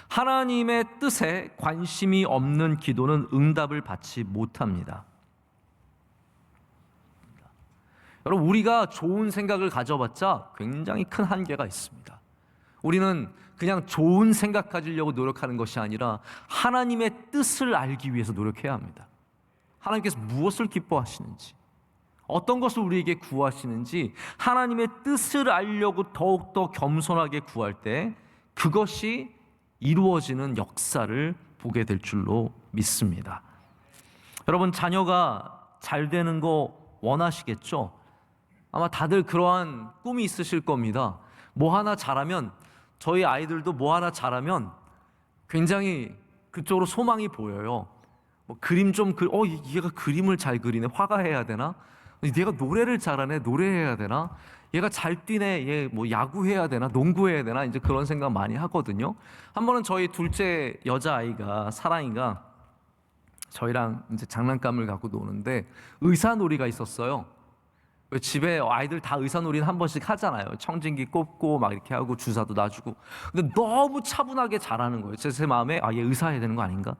하나님의 뜻에 관심이 없는 기도는 응답을 받지 못합니다. 여러분, 우리가 좋은 생각을 가져봤자 굉장히 큰 한계가 있습니다. 우리는 그냥 좋은 생각 가지려고 노력하는 것이 아니라 하나님의 뜻을 알기 위해서 노력해야 합니다. 하나님께서 무엇을 기뻐하시는지, 어떤 것을 우리에게 구하시는지 하나님의 뜻을 알려고 더욱더 겸손하게 구할 때 그것이 이루어지는 역사를 보게 될 줄로 믿습니다. 여러분, 자녀가 잘 되는 거 원하시겠죠? 아마 다들 그러한 꿈이 있으실 겁니다. 뭐 하나 잘하면, 저희 아이들도 뭐 하나 잘하면 굉장히 그쪽으로 소망이 보여요. 뭐 그림 좀 얘가 그림을 잘 그리네. 화가해야 되나? 얘가 노래를 잘하네. 노래해야 되나? 얘가 잘 뛰네. 얘 뭐 야구해야 되나? 농구해야 되나? 이제 그런 생각 많이 하거든요. 한 번은 저희 둘째 여자아이가, 사랑이가 저희랑 이제 장난감을 갖고 노는데 의사놀이가 있었어요. 집에 아이들 다 의사놀이는 한 번씩 하잖아요. 청진기 꼽고 막 이렇게 하고 주사도 놔주고. 근데 너무 차분하게 잘하는 거예요. 제 마음에 얘 의사 해야 되는 거 아닌가?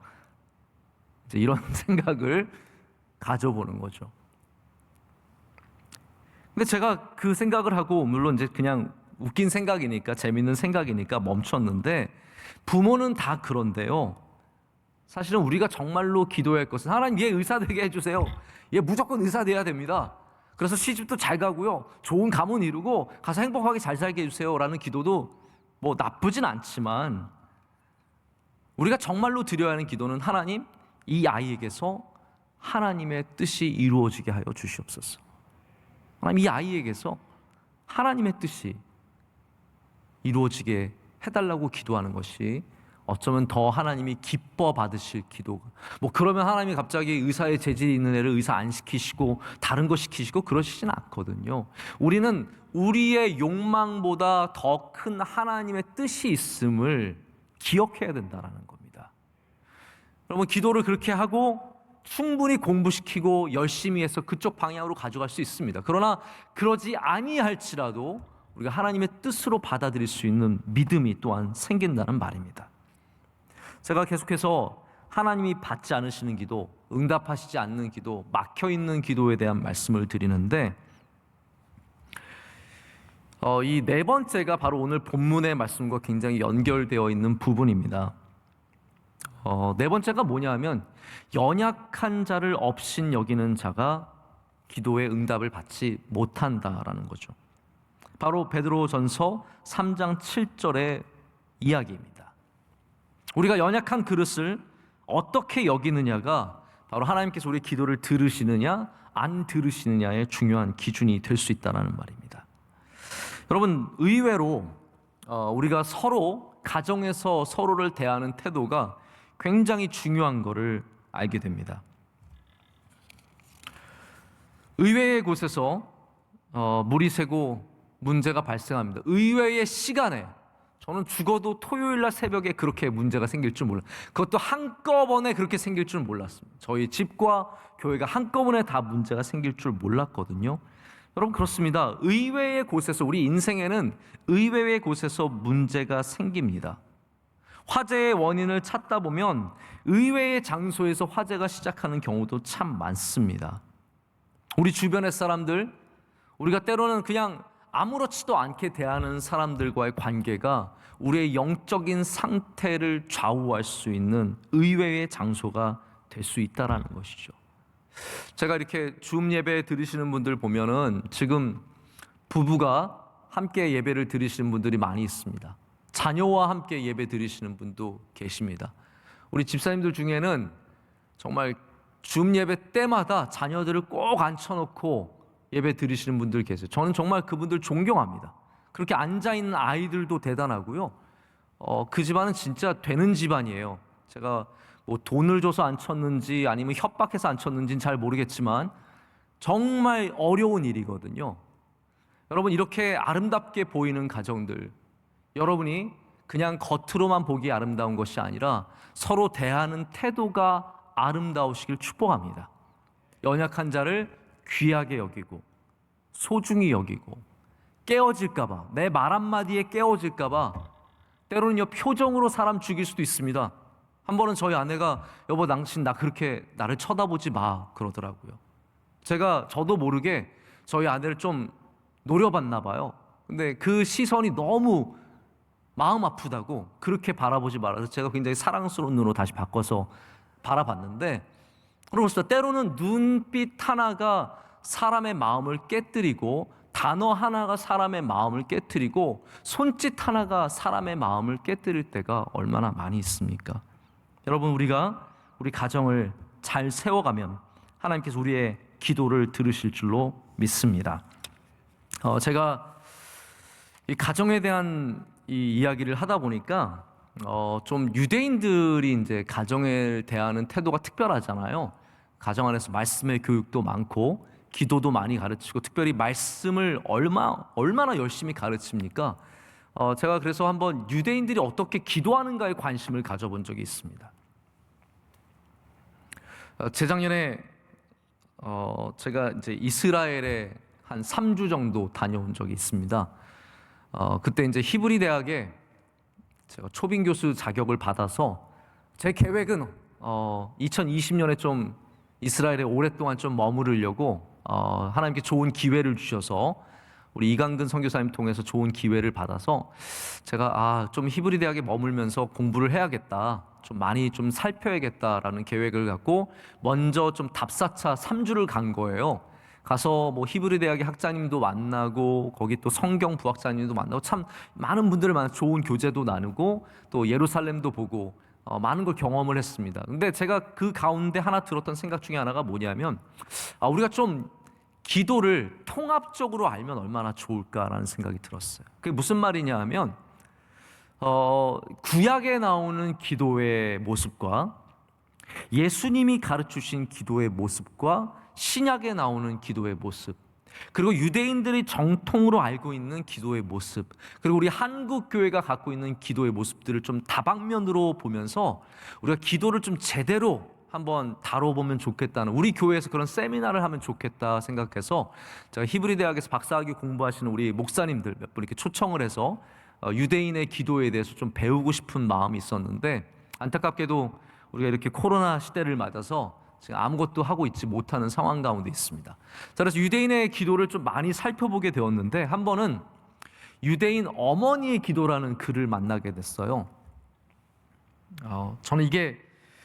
이제 이런 생각을 가져보는 거죠. 근데 제가 그 생각을 하고, 물론 이제 그냥 웃긴 생각이니까, 재밌는 생각이니까 멈췄는데, 부모는 다 그런데요. 사실은 우리가 정말로 기도해야 할 것은 하나님, 얘 의사 되게 해주세요. 얘 무조건 의사 돼야 됩니다. 그래서 시집도 잘 가고요, 좋은 가문 이루고 가서 행복하게 잘 살게 해주세요라는 기도도 뭐 나쁘진 않지만, 우리가 정말로 드려야 하는 기도는 하나님, 이 아이에게서 하나님의 뜻이 이루어지게 하여 주시옵소서. 하나님, 이 아이에게서 하나님의 뜻이 이루어지게 해달라고 기도하는 것이 어쩌면 더 하나님이 기뻐 받으실 기도가, 뭐 그러면 하나님이 갑자기 의사에 재질이 있는 애를 의사 안 시키시고 다른 거 시키시고 그러시진 않거든요. 우리는 우리의 욕망보다 더 큰 하나님의 뜻이 있음을 기억해야 된다는 겁니다. 여러분, 기도를 그렇게 하고 충분히 공부시키고 열심히 해서 그쪽 방향으로 가져갈 수 있습니다. 그러나 그러지 아니할지라도 우리가 하나님의 뜻으로 받아들일 수 있는 믿음이 또한 생긴다는 말입니다. 제가 계속해서 하나님이 받지 않으시는 기도, 응답하시지 않는 기도, 막혀있는 기도에 대한 말씀을 드리는데, 이 네 번째가 바로 오늘 본문의 말씀과 굉장히 연결되어 있는 부분입니다. 네 번째가 뭐냐면, 연약한 자를 업신 여기는 자가 기도의 응답을 받지 못한다라는 거죠. 바로 베드로전서 3장 7절의 이야기입니다. 우리가 연약한 그릇을 어떻게 여기느냐가 바로 하나님께서 우리의 기도를 들으시느냐 안 들으시느냐의 중요한 기준이 될 수 있다는 말입니다. 여러분, 의외로 우리가 서로 가정에서 서로를 대하는 태도가 굉장히 중요한 것을 알게 됩니다. 의외의 곳에서 물이 새고 문제가 발생합니다. 의외의 시간에, 저는 죽어도 토요일날 새벽에 그렇게 문제가 생길 줄 몰랐어요. 그것도 한꺼번에 그렇게 생길 줄 몰랐습니다. 저희 집과 교회가 한꺼번에 다 문제가 생길 줄 몰랐거든요. 여러분, 그렇습니다. 의외의 곳에서, 우리 인생에는 의외의 곳에서 문제가 생깁니다. 화재의 원인을 찾다 보면 의외의 장소에서 화재가 시작하는 경우도 참 많습니다. 우리 주변의 사람들, 우리가 때로는 그냥 아무렇지도 않게 대하는 사람들과의 관계가 우리의 영적인 상태를 좌우할 수 있는 의외의 장소가 될 수 있다는 것이죠. 제가 이렇게 줌 예배 들으시는 분들 보면은 지금 부부가 함께 예배를 드리시는 분들이 많이 있습니다. 자녀와 함께 예배 드리시는 분도 계십니다. 우리 집사님들 중에는 정말 줌 예배 때마다 자녀들을 꼭 앉혀놓고 예배 드리시는 분들 계세요. 저는 정말 그분들 존경합니다. 그렇게 앉아있는 아이들도 대단하고요. 그 집안은 진짜 되는 집안이에요. 제가 뭐 돈을 줘서 앉혔는지 아니면 협박해서 앉혔는지는 잘 모르겠지만 정말 어려운 일이거든요. 여러분, 이렇게 아름답게 보이는 가정들, 여러분이 그냥 겉으로만 보기 아름다운 것이 아니라 서로 대하는 태도가 아름다우시길 축복합니다. 연약한 자를 귀하게 여기고 소중히 여기고, 깨어질까봐, 내 말 한마디에 깨어질까봐 때로는요 표정으로 사람 죽일 수도 있습니다. 한 번은 저희 아내가 여보, 당신 나 그렇게 나를 쳐다보지 마 그러더라고요. 저도 모르게 저희 아내를 좀 노려봤나 봐요. 근데 그 시선이 너무 마음 아프다고 그렇게 바라보지 말아서 제가 굉장히 사랑스러운 눈으로 다시 바꿔서 바라봤는데, 그렇습니다. 때로는 눈빛 하나가 사람의 마음을 깨뜨리고, 단어 하나가 사람의 마음을 깨뜨리고, 손짓 하나가 사람의 마음을 깨뜨릴 때가 얼마나 많이 있습니까? 여러분, 우리가 우리 가정을 잘 세워가면 하나님께서 우리의 기도를 들으실 줄로 믿습니다. 제가 이 가정에 대한 이 이야기를 하다 보니까 좀 유대인들이 이제 가정에 대하는 태도가 특별하잖아요. 가정 안에서 말씀의 교육도 많고 기도도 많이 가르치고, 특별히 말씀을 얼마나 열심히 가르칩니까? 제가 그래서 한번 유대인들이 어떻게 기도하는가에 관심을 가져본 적이 있습니다. 재작년에 제가 이제 이스라엘에 한 3주 정도 다녀온 적이 있습니다. 그때 이제 히브리 대학에 제가 초빙 교수 자격을 받아서 제 계획은 2020년에 좀 이스라엘에 오랫동안 좀 머무르려고 하나님께 좋은 기회를 주셔서 우리 이강근 선교사님 통해서 좋은 기회를 받아서 제가 좀 히브리 대학에 머물면서 공부를 해야겠다, 좀 많이 좀 살펴야겠다라는 계획을 갖고 먼저 좀 답사차 3주를 간 거예요. 가서 뭐 히브리 대학의 학자님도 만나고 거기 또 성경 부학자님도 만나고 참 많은 분들을 만나 좋은 교제도 나누고 또 예루살렘도 보고 많은 걸 경험을 했습니다. 근데 제가 그 가운데 하나 들었던 생각 중에 하나가 뭐냐면 우리가 좀 기도를 통합적으로 알면 얼마나 좋을까라는 생각이 들었어요. 그게 무슨 말이냐 하면 구약에 나오는 기도의 모습과 예수님이 가르치신 기도의 모습과 신약에 나오는 기도의 모습, 그리고 유대인들이 정통으로 알고 있는 기도의 모습, 그리고 우리 한국 교회가 갖고 있는 기도의 모습들을 좀 다방면으로 보면서 우리가 기도를 좀 제대로 한번 다뤄보면 좋겠다는, 우리 교회에서 그런 세미나를 하면 좋겠다 생각해서 제가 히브리 대학에서 박사학위 공부하시는 우리 목사님들 몇 분 이렇게 초청을 해서 유대인의 기도에 대해서 좀 배우고 싶은 마음이 있었는데, 안타깝게도 우리가 이렇게 코로나 시대를 맞아서 지금 아무것도 하고 있지 못하는 상황 가운데 있습니다. 그래서 유대인의 기도를 좀 많이 살펴보게 되었는데, 한 번은 유대인 어머니의 기도라는 글을 만나게 됐어요. 저는 이게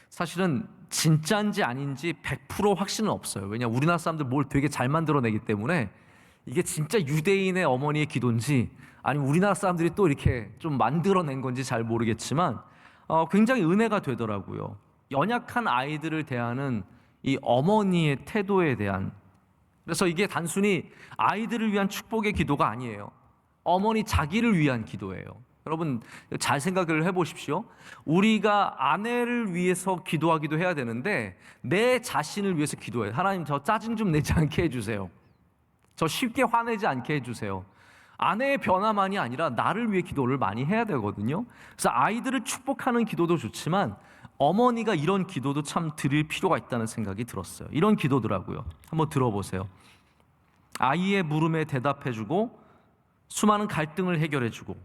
사실은 진짜인지 아닌지 100% 확신은 없어요. 왜냐, 우리나라 사람들 뭘 되게 잘 만들어내기 때문에 이게 진짜 유대인의 어머니의 기도인지 아니면 우리나라 사람들이 또 이렇게 좀 만들어낸 건지 잘 모르겠지만 굉장히 은혜가 되더라고요. 연약한 아이들을 대하는 이 어머니의 태도에 대한, 그래서 이게 단순히 아이들을 위한 축복의 기도가 아니에요. 어머니 자기를 위한 기도예요. 여러분 잘 생각을 해보십시오. 우리가 아내를 위해서 기도하기도 해야 되는데 내 자신을 위해서 기도해요. 하나님, 저 짜증 좀 내지 않게 해주세요. 저 쉽게 화내지 않게 해주세요. 아내의 변화만이 아니라 나를 위해 기도를 많이 해야 되거든요. 그래서 아이들을 축복하는 기도도 좋지만 어머니가 이런 기도도 참 드릴 필요가 있다는 생각이 들었어요. 이런 기도더라고요. 한번 들어보세요. 아이의 물음에 대답해주고 수많은 갈등을 해결해주고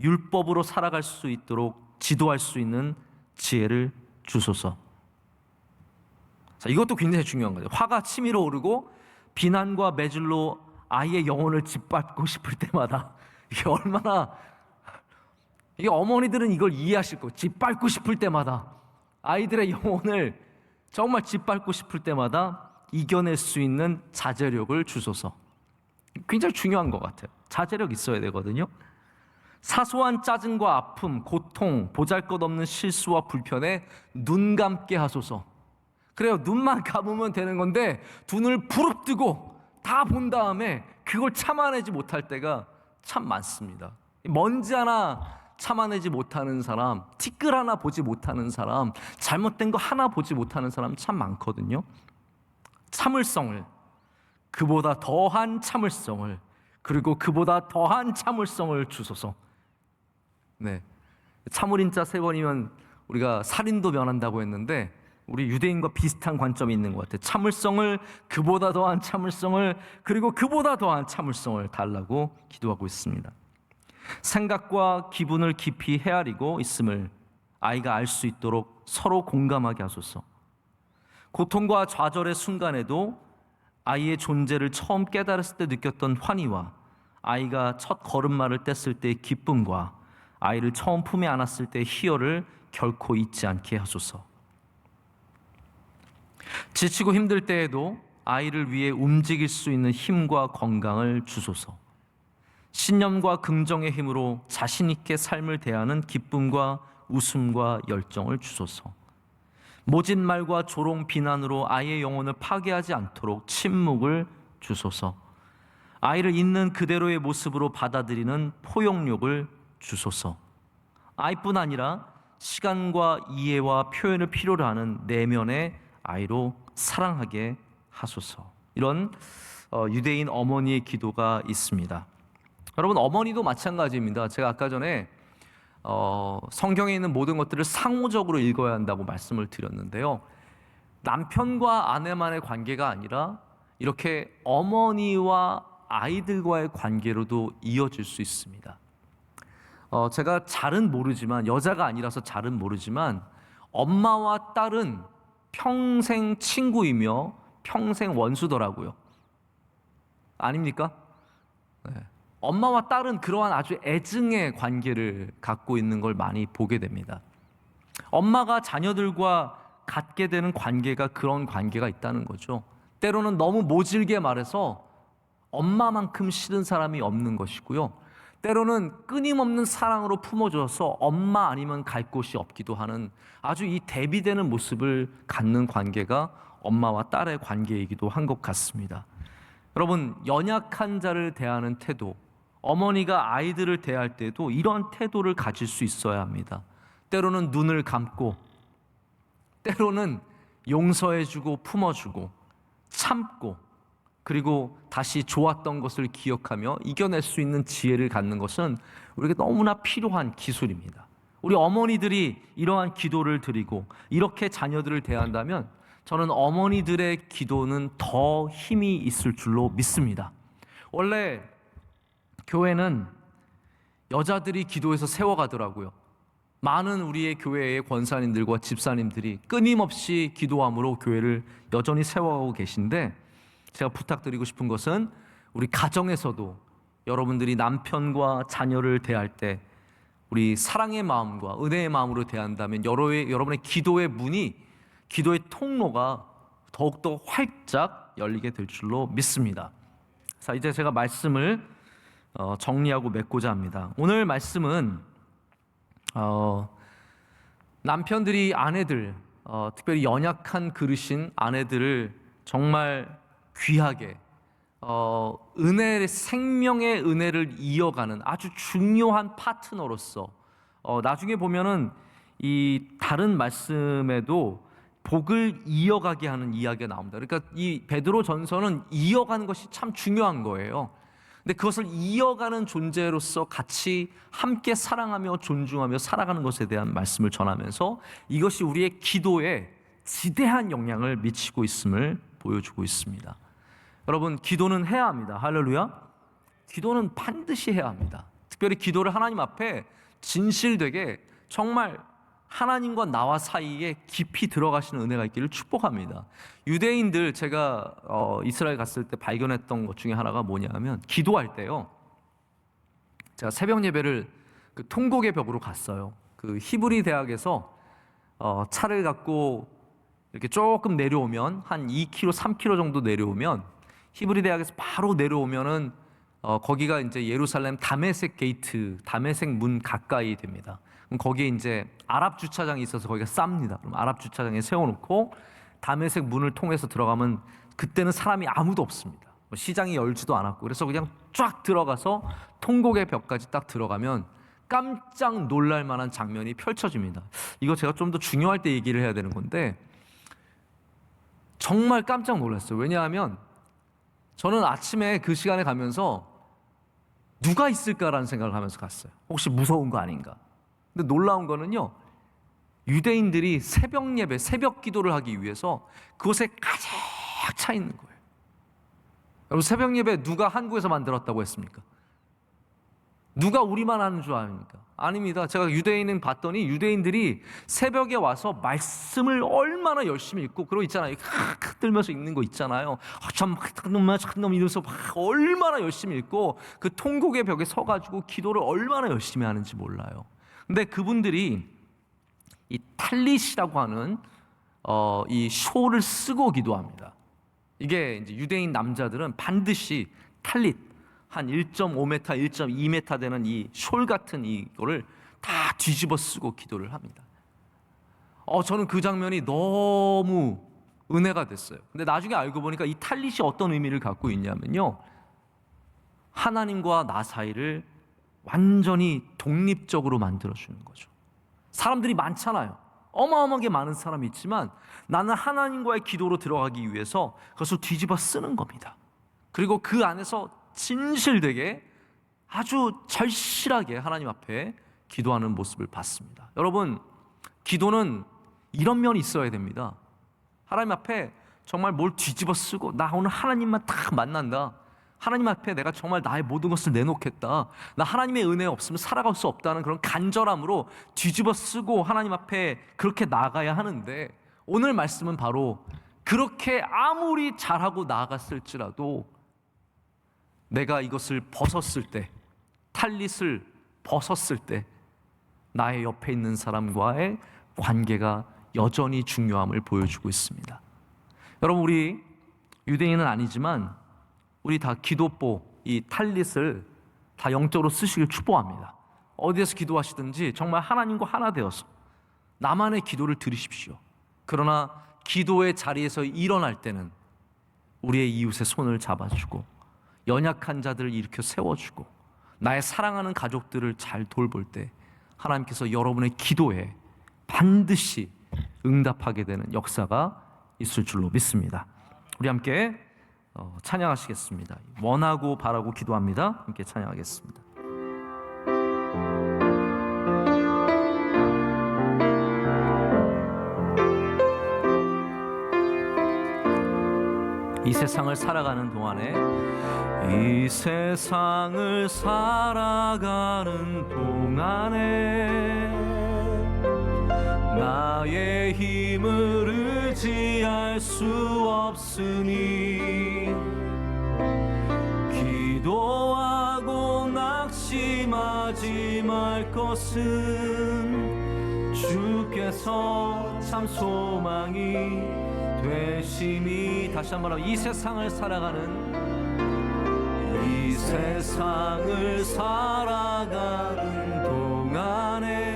율법으로 살아갈 수 있도록 지도할 수 있는 지혜를 주소서. 자, 이것도 굉장히 중요한 거죠. 화가 치밀어 오르고 비난과 매질로 아이의 영혼을 짓밟고 싶을 때마다, 이게 얼마나, 이게 어머니들은 이걸 이해하실 거예요. 짓밟고 싶을 때마다, 아이들의 영혼을 정말 짓밟고 싶을 때마다 이겨낼 수 있는 자제력을 주소서. 굉장히 중요한 것 같아요. 자제력 있어야 되거든요. 사소한 짜증과 아픔, 고통, 보잘것없는 실수와 불편에 눈 감게 하소서. 그래요, 눈만 감으면 되는 건데 두 눈을 부릅뜨고 다 본 다음에 그걸 참아내지 못할 때가 참 많습니다. 먼지 하나 참아내지 못하는 사람, 티끌 하나 보지 못하는 사람, 잘못된 거 하나 보지 못하는 사람 참 많거든요. 참을성을, 그보다 더한 참을성을, 그리고 그보다 더한 참을성을 주소서. 네, 참을인자 3번이면 우리가 살인도 면한다고 했는데 우리 유대인과 비슷한 관점이 있는 것 같아요. 참을성을, 그보다 더한 참을성을, 그리고 그보다 더한 참을성을 달라고 기도하고 있습니다. 생각과 기분을 깊이 헤아리고 있음을 아이가 알 수 있도록 서로 공감하게 하소서. 고통과 좌절의 순간에도 아이의 존재를 처음 깨달았을 때 느꼈던 환희와 아이가 첫 걸음마를 뗐을 때의 기쁨과 아이를 처음 품에 안았을 때의 희열을 결코 잊지 않게 하소서. 지치고 힘들 때에도 아이를 위해 움직일 수 있는 힘과 건강을 주소서. 신념과 긍정의 힘으로 자신 있게 삶을 대하는 기쁨과 웃음과 열정을 주소서. 모진 말과 조롱 비난으로 아이의 영혼을 파괴하지 않도록 침묵을 주소서. 아이를 있는 그대로의 모습으로 받아들이는 포용력을 주소서. 아이뿐 아니라 시간과 이해와 표현을 필요로 하는 내면의 아이로 사랑하게 하소서. 이런 유대인 어머니의 기도가 있습니다. 여러분, 어머니도 마찬가지입니다. 제가 아까 전에 성경에 있는 모든 것들을 상호적으로 읽어야 한다고 말씀을 드렸는데요. 남편과 아내만의 관계가 아니라 이렇게 어머니와 아이들과의 관계로도 이어질 수 있습니다. 제가 잘은 모르지만, 여자가 아니라서 잘은 모르지만 엄마와 딸은 평생 친구이며 평생 원수더라고요. 아닙니까? 네. 엄마와 딸은 그러한 아주 애증의 관계를 갖고 있는 걸 많이 보게 됩니다. 엄마가 자녀들과 갖게 되는 관계가 그런 관계가 있다는 거죠. 때로는 너무 모질게 말해서 엄마만큼 싫은 사람이 없는 것이고요. 때로는 끊임없는 사랑으로 품어줘서 엄마 아니면 갈 곳이 없기도 하는 아주 이 대비되는 모습을 갖는 관계가 엄마와 딸의 관계이기도 한 것 같습니다. 여러분, 연약한 자를 대하는 태도, 어머니가 아이들을 대할 때도 이런 태도를 가질 수 있어야 합니다. 때로는 눈을 감고, 때로는 용서해주고 품어주고 참고, 그리고 다시 좋았던 것을 기억하며 이겨낼 수 있는 지혜를 갖는 것은 우리에게 너무나 필요한 기술입니다. 우리 어머니들이 이러한 기도를 드리고 이렇게 자녀들을 대한다면 저는 어머니들의 기도는 더 힘이 있을 줄로 믿습니다. 원래 교회는 여자들이 기도해서 세워가더라고요. 많은 우리의 교회의 권사님들과 집사님들이 끊임없이 기도함으로 교회를 여전히 세워가고 계신데, 제가 부탁드리고 싶은 것은 우리 가정에서도 여러분들이 남편과 자녀를 대할 때 우리 사랑의 마음과 은혜의 마음으로 대한다면 여러분의 기도의 문이, 기도의 통로가 더욱더 활짝 열리게 될 줄로 믿습니다. 자, 이제 제가 말씀을 정리하고 맺고자 합니다. 오늘 말씀은 남편들이 아내들, 특별히 연약한 그릇인 아내들을 정말 귀하게 은혜의, 생명의 은혜를 이어가는 아주 중요한 파트너로서, 나중에 보면은 이 다른 말씀에도 복을 이어가게 하는 이야기가 나옵니다. 그러니까 이 베드로 전서는 이어가는 것이 참 중요한 거예요. 근데 그것을 이어가는 존재로서 같이 함께 사랑하며 존중하며 살아가는 것에 대한 말씀을 전하면서 이것이 우리의 기도에 지대한 영향을 미치고 있음을 보여주고 있습니다. 여러분, 기도는 해야 합니다. 할렐루야. 기도는 반드시 해야 합니다. 특별히 기도를 하나님 앞에 진실되게 정말 하나님과 나와 사이에 깊이 들어가시는 은혜가 있기를 축복합니다. 유대인들, 제가 이스라엘 갔을 때 발견했던 것 중에 하나가 뭐냐면, 기도할 때요, 제가 새벽 예배를 그 통곡의 벽으로 갔어요. 그 히브리 대학에서 차를 갖고 이렇게 조금 내려오면 한 2km, 3km 정도 내려오면 히브리 대학에서 바로 내려오면은 거기가 이제 예루살렘 다메섹 게이트, 다메섹 문 가까이 됩니다. 그럼 거기에 이제 아랍 주차장이 있어서 거기가 쌉니다. 그럼 아랍 주차장에 세워놓고 다메섹 문을 통해서 들어가면 그때는 사람이 아무도 없습니다. 시장이 열지도 않았고, 그래서 그냥 쫙 들어가서 통곡의 벽까지 딱 들어가면 깜짝 놀랄 만한 장면이 펼쳐집니다. 이거 제가 좀 더 중요할 때 얘기를 해야 되는 건데 정말 깜짝 놀랐어요. 왜냐하면 저는 아침에 그 시간에 가면서 누가 있을까라는 생각을 하면서 갔어요. 혹시 무서운 거 아닌가. 근데 놀라운 거는요, 유대인들이 새벽 예배, 새벽 기도를 하기 위해서 그곳에 가득 차 있는 거예요. 여러분, 새벽 예배 누가 한국에서 만들었다고 했습니까? 누가 우리만 하는 줄 아닙니까? 아닙니다. 제가 유대인은 봤더니 유대인들이 새벽에 와서 말씀을 얼마나 열심히 읽고, 그러고 있잖아요. 들면서 읽는 거 있잖아요. 참놈 이러면서 얼마나 열심히 읽고 그 통곡의 벽에 서가지고 기도를 얼마나 열심히 하는지 몰라요. 근데 그분들이 이 탈릿이라고 하는 이 쇼를 쓰고 기도합니다. 이게 이제 유대인 남자들은 반드시 탈릿, 한 1.5m, 1.2m 되는 이 숄 같은 이거를 다 뒤집어 쓰고 기도를 합니다. 저는 그 장면이 너무 은혜가 됐어요. 근데 나중에 알고 보니까 이 탈릿이 어떤 의미를 갖고 있냐면요, 하나님과 나 사이를 완전히 독립적으로 만들어주는 거죠. 사람들이 많잖아요. 어마어마하게 많은 사람이 있지만 나는 하나님과의 기도로 들어가기 위해서 그것을 뒤집어 쓰는 겁니다. 그리고 그 안에서 진실되게 아주 절실하게 하나님 앞에 기도하는 모습을 봤습니다. 여러분, 기도는 이런 면이 있어야 됩니다. 하나님 앞에 정말 뭘 뒤집어 쓰고, 나 오늘 하나님만 딱 만난다, 하나님 앞에 내가 정말 나의 모든 것을 내놓겠다, 나 하나님의 은혜 없으면 살아갈 수 없다는 그런 간절함으로 뒤집어 쓰고 하나님 앞에 그렇게 나아가야 하는데, 오늘 말씀은 바로 그렇게 아무리 잘하고 나아갔을지라도 내가 이것을 벗었을 때, 탈릿을 벗었을 때 나의 옆에 있는 사람과의 관계가 여전히 중요함을 보여주고 있습니다. 여러분, 우리 유대인은 아니지만 우리 다 기도보, 이 탈릿을 다 영적으로 쓰시길 축복합니다. 어디에서 기도하시든지 정말 하나님과 하나 되어서 나만의 기도를 들으십시오. 그러나 기도의 자리에서 일어날 때는 우리의 이웃의 손을 잡아주고 연약한 자들을 일으켜 세워주고 나의 사랑하는 가족들을 잘 돌볼 때 하나님께서 여러분의 기도에 반드시 응답하게 되는 역사가 있을 줄로 믿습니다. 우리 함께 찬양하시겠습니다. 원하고 바라고 기도합니다. 함께 찬양하겠습니다. 이 세상을 살아가는 동안에 이 세상을 살아가는 동안에 나의 힘을 의지할 수 없으니 기도하고 낙심하지 말 것은 주께서 참 소망이 되심이. 다시 한번 이 세상을 살아가는 동안에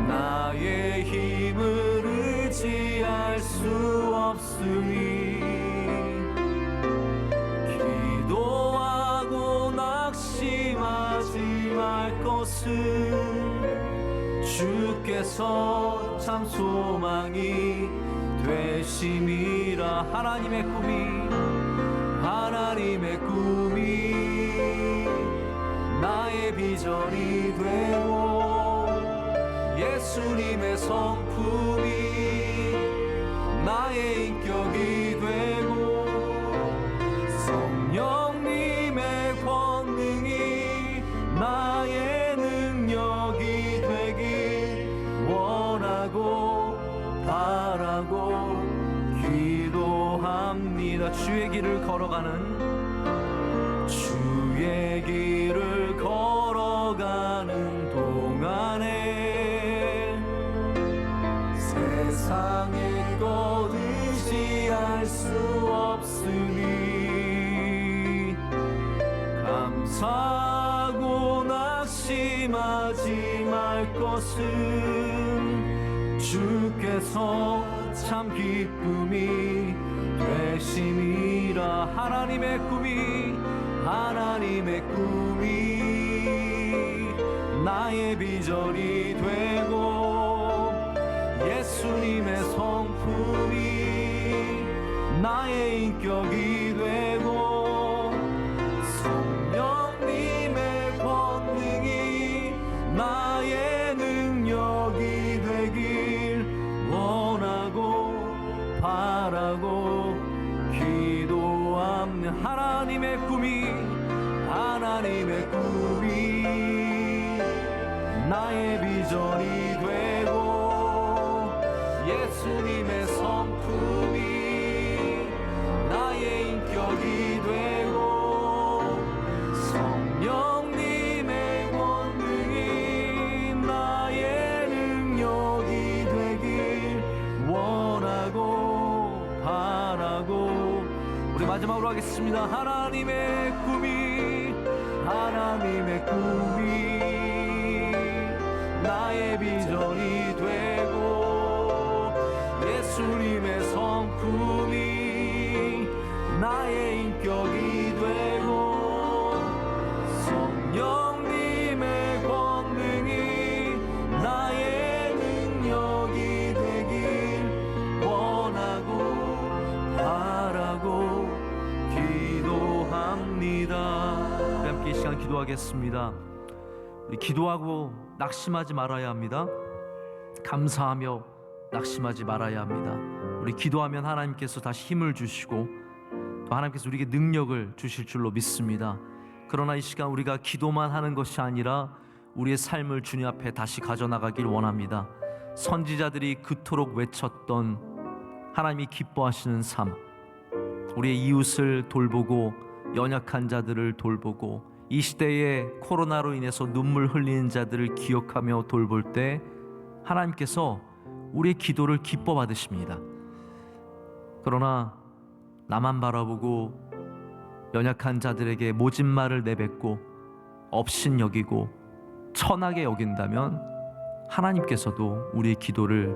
나의 힘을 의지할 수 없으니 기도하고 낙심하지 말 것은 주께서 참 소망이 되심이라. 하나님의 꿈이 나의 비전이 되고 예수님의 성품이 나의 인격이 되고 성령님의 권능이 나의 능력이 되길 원하고 바라고 기도합니다. 주의 길을 걸어가는 동안에 세상의 것 의지할 수 없으니 감사하고 낙심하지 말 것은 주께서 참 기쁨이 되심이라. 하나님의 꿈이 나의 비전이 되고 예수님의 성품이 나의 인격이 되고 성령님의 권능이 나의 능력이 되길 원하고 바라고 기도합니다. 하나님의 꿈이 나의 비전이 되고 예수님의 성품이 나의 인격이 되고 성령님의 권능이 나의 능력이 되길 원하고 바라고. 우리 마지막으로 하겠습니다. 하나님의 꿈이 나의 비전이 되고 예수님의 성품이 나의 인격이 되고 성령님의 권능이 나의 능력이 되길 원하고 바라고 기도합니다. 함께 이 시간 기도하겠습니다. 우리 기도하고 낙심하지 말아야 합니다. 감사하며 낙심하지 말아야 합니다. 우리 기도하면 하나님께서 다시 힘을 주시고 또 하나님께서 우리에게 능력을 주실 줄로 믿습니다. 그러나 이 시간 우리가 기도만 하는 것이 아니라 우리의 삶을 주님 앞에 다시 가져나가길 원합니다. 선지자들이 그토록 외쳤던 하나님이 기뻐하시는 삶, 우리의 이웃을 돌보고 연약한 자들을 돌보고 이 시대에 코로나로 인해서 눈물 흘리는 자들을 기억하며 돌볼 때 하나님께서 우리의 기도를 기뻐 받으십니다. 그러나 나만 바라보고 연약한 자들에게 모진 말을 내뱉고 업신여기고 천하게 여긴다면 하나님께서도 우리의 기도를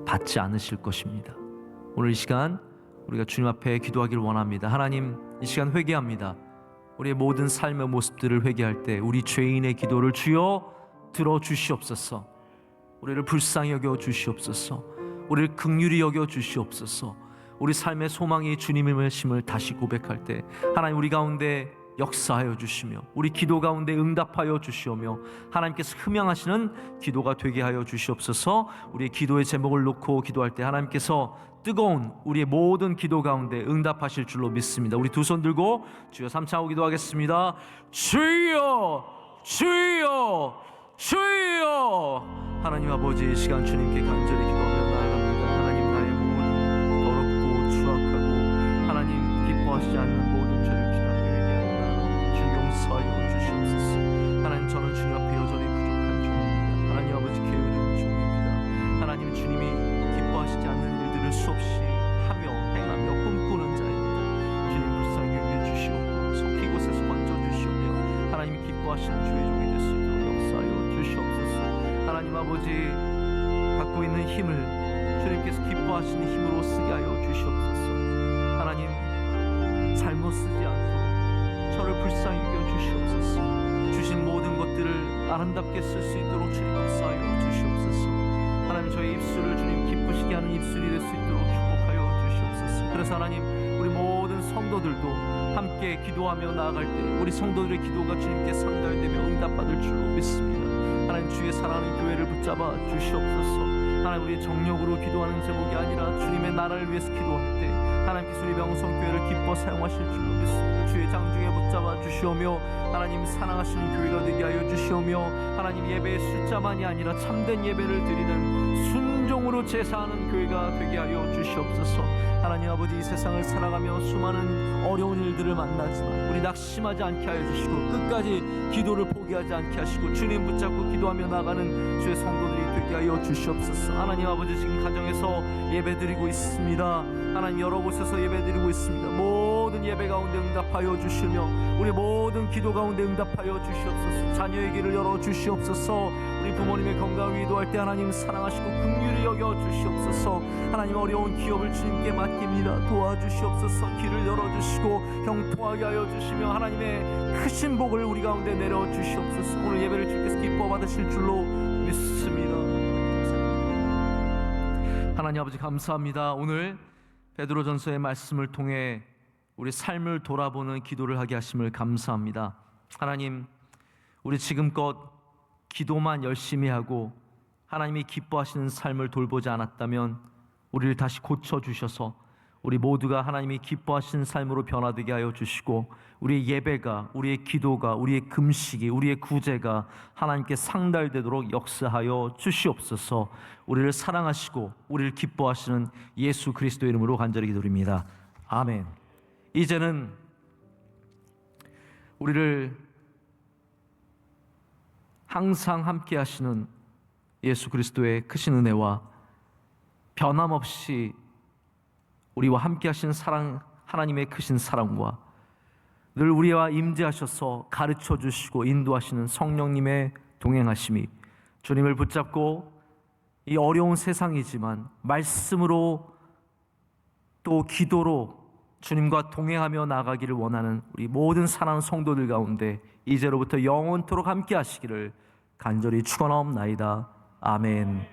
받지 않으실 것입니다. 오늘 이 시간 우리가 주님 앞에 기도하기를 원합니다. 하나님, 이 시간 회개합니다. 우리의 모든 삶의 모습들을 회개할 때 우리 죄인의 기도를 주여 들어주시옵소서. 우리를 불쌍히 여겨 주시옵소서. 우리를 긍휼히 여겨 주시옵소서. 우리 삶의 소망이 주님의 심을 다시 고백할 때 하나님 우리 가운데 역사하여 주시며 우리 기도 가운데 응답하여 주시오며 하나님께서 흠양하시는 기도가 되게 하여 주시옵소서. 우리의 기도의 제목을 놓고 기도할 때 하나님께서 뜨거운 우리의 모든 기도 가운데 응답하실 줄로 믿습니다. 우리 두 손 들고 주여 삼창하고 기도하겠습니다. 주여 주여 주여. 하나님 아버지, 이 시간 주님께 간절히 기도하며 나아갑니다. 하나님, 나의 모든 더럽고 추악하고 하나님 기뻐하시지 않는 모든 죄를 주님 앞에 회개합니다. 주님 용서하여 주시옵소서. 하나님, 저는 주님 앞에 여전히 부족한 종입니다. 하나님 아버지, 게으른 종입니다. 하나님, 주님이 기뻐하시지 않는 일들을 수없이 하며 행하며 꿈꾸는 자입니다. 주님 불쌍히 여겨주시옵고 속히 곳에서 건져주시오며 하나님이 기뻐하시는 주의 종이 될 수 있도록 역사하여 주시옵소서. 하나님 아버지, 갖고 있는 힘을 주님께서 기뻐하시는 힘으로 쓰게 하여 주시옵소서. 하나님, 잘못 쓰지 않도록 저를 불쌍히 여겨 주시옵소서. 주신 모든 것들을 아름답게 쓸 수 있도록 주님 역사하여 주시옵소서. 하나님, 저의 입술을 주님 기쁘시게 하는 입술이 될 수 있도록 축복하여 주시옵소서. 그래서 하나님, 우리 모든 성도들도 함께 기도하며 나아갈 때 우리 성도들의 기도가 주님께 상달되며 응답받을 줄로 믿습니다. 하나님, 주의 사랑하는 교회를 붙잡아 주시옵소서. 하나님, 우리의 정력으로 기도하는 제목이 아니라 주님의 나라를 위해서 기도할 때 하나님께서 우리 명성교회를 기뻐 사용하실 줄로 믿습니다. 주의 장중에 붙잡아 주시오며 하나님 사랑하시는 교회가 되게 하여 주시오며 하나님, 예배의 숫자만이 아니라 참된 예배를 드리는 순종으로 제사하는 교회가 되게 하여 주시옵소서. 하나님 아버지, 이 세상을 살아가며 수많은 어려운 일들을 만나지만 우리 낙심하지 않게 하여 주시고 끝까지 기도를 포기하지 않게 하시고 주님 붙잡고 기도하며 나가는 주의 성도들이 되게 하여 주시옵소서. 하나님 아버지, 지금 가정에서 예배드리고 있습니다. 하나님, 여러 곳에서 예배드리고 있습니다. 모든 예배 가운데 응답하여 주시며 우리 모든 기도 가운데 응답하여 주시옵소서. 자녀의 길을 열어 주시옵소서. 우리 부모님의 건강을 위도할 때 하나님 사랑하시고 긍휼히 여겨 주시옵소서. 하나님, 어려운 기업을 주님께 맡깁니다. 도와주시옵소서. 길을 열어주시고 형통하게 하여 주시며 하나님의 크신 복을 우리 가운데 내려 주시옵소서. 오늘 예배를 주께서 기뻐 받으실 줄로 믿습니다. 하나님 아버지, 감사합니다. 오늘 베드로전서의 말씀을 통해 우리 삶을 돌아보는 기도를 하게 하심을 감사합니다. 하나님, 우리 지금껏 기도만 열심히 하고 하나님이 기뻐하시는 삶을 돌보지 않았다면 우리를 다시 고쳐주셔서 우리 모두가 하나님이 기뻐하시는 삶으로 변화되게 하여 주시고 우리의 예배가, 우리의 기도가, 우리의 금식이, 우리의 구제가 하나님께 상달되도록 역사하여 주시옵소서. 우리를 사랑하시고 우리를 기뻐하시는 예수 그리스도의 이름으로 간절히 기도드립니다. 아멘. 이제는 우리를 항상 함께 하시는 예수 그리스도의 크신 은혜와 변함없이 우리와 함께 하시는 사랑, 하나님의 크신 사랑과 늘 우리와 임재하셔서 가르쳐 주시고 인도하시는 성령님의 동행하심이 주님을 붙잡고 이 어려운 세상이지만 말씀으로 또 기도로 주님과 동행하며 나가기를 원하는 우리 모든 사랑하는 성도들 가운데 이제로부터 영원토록 함께 하시기를 간절히 축원하옵나이다. 아멘.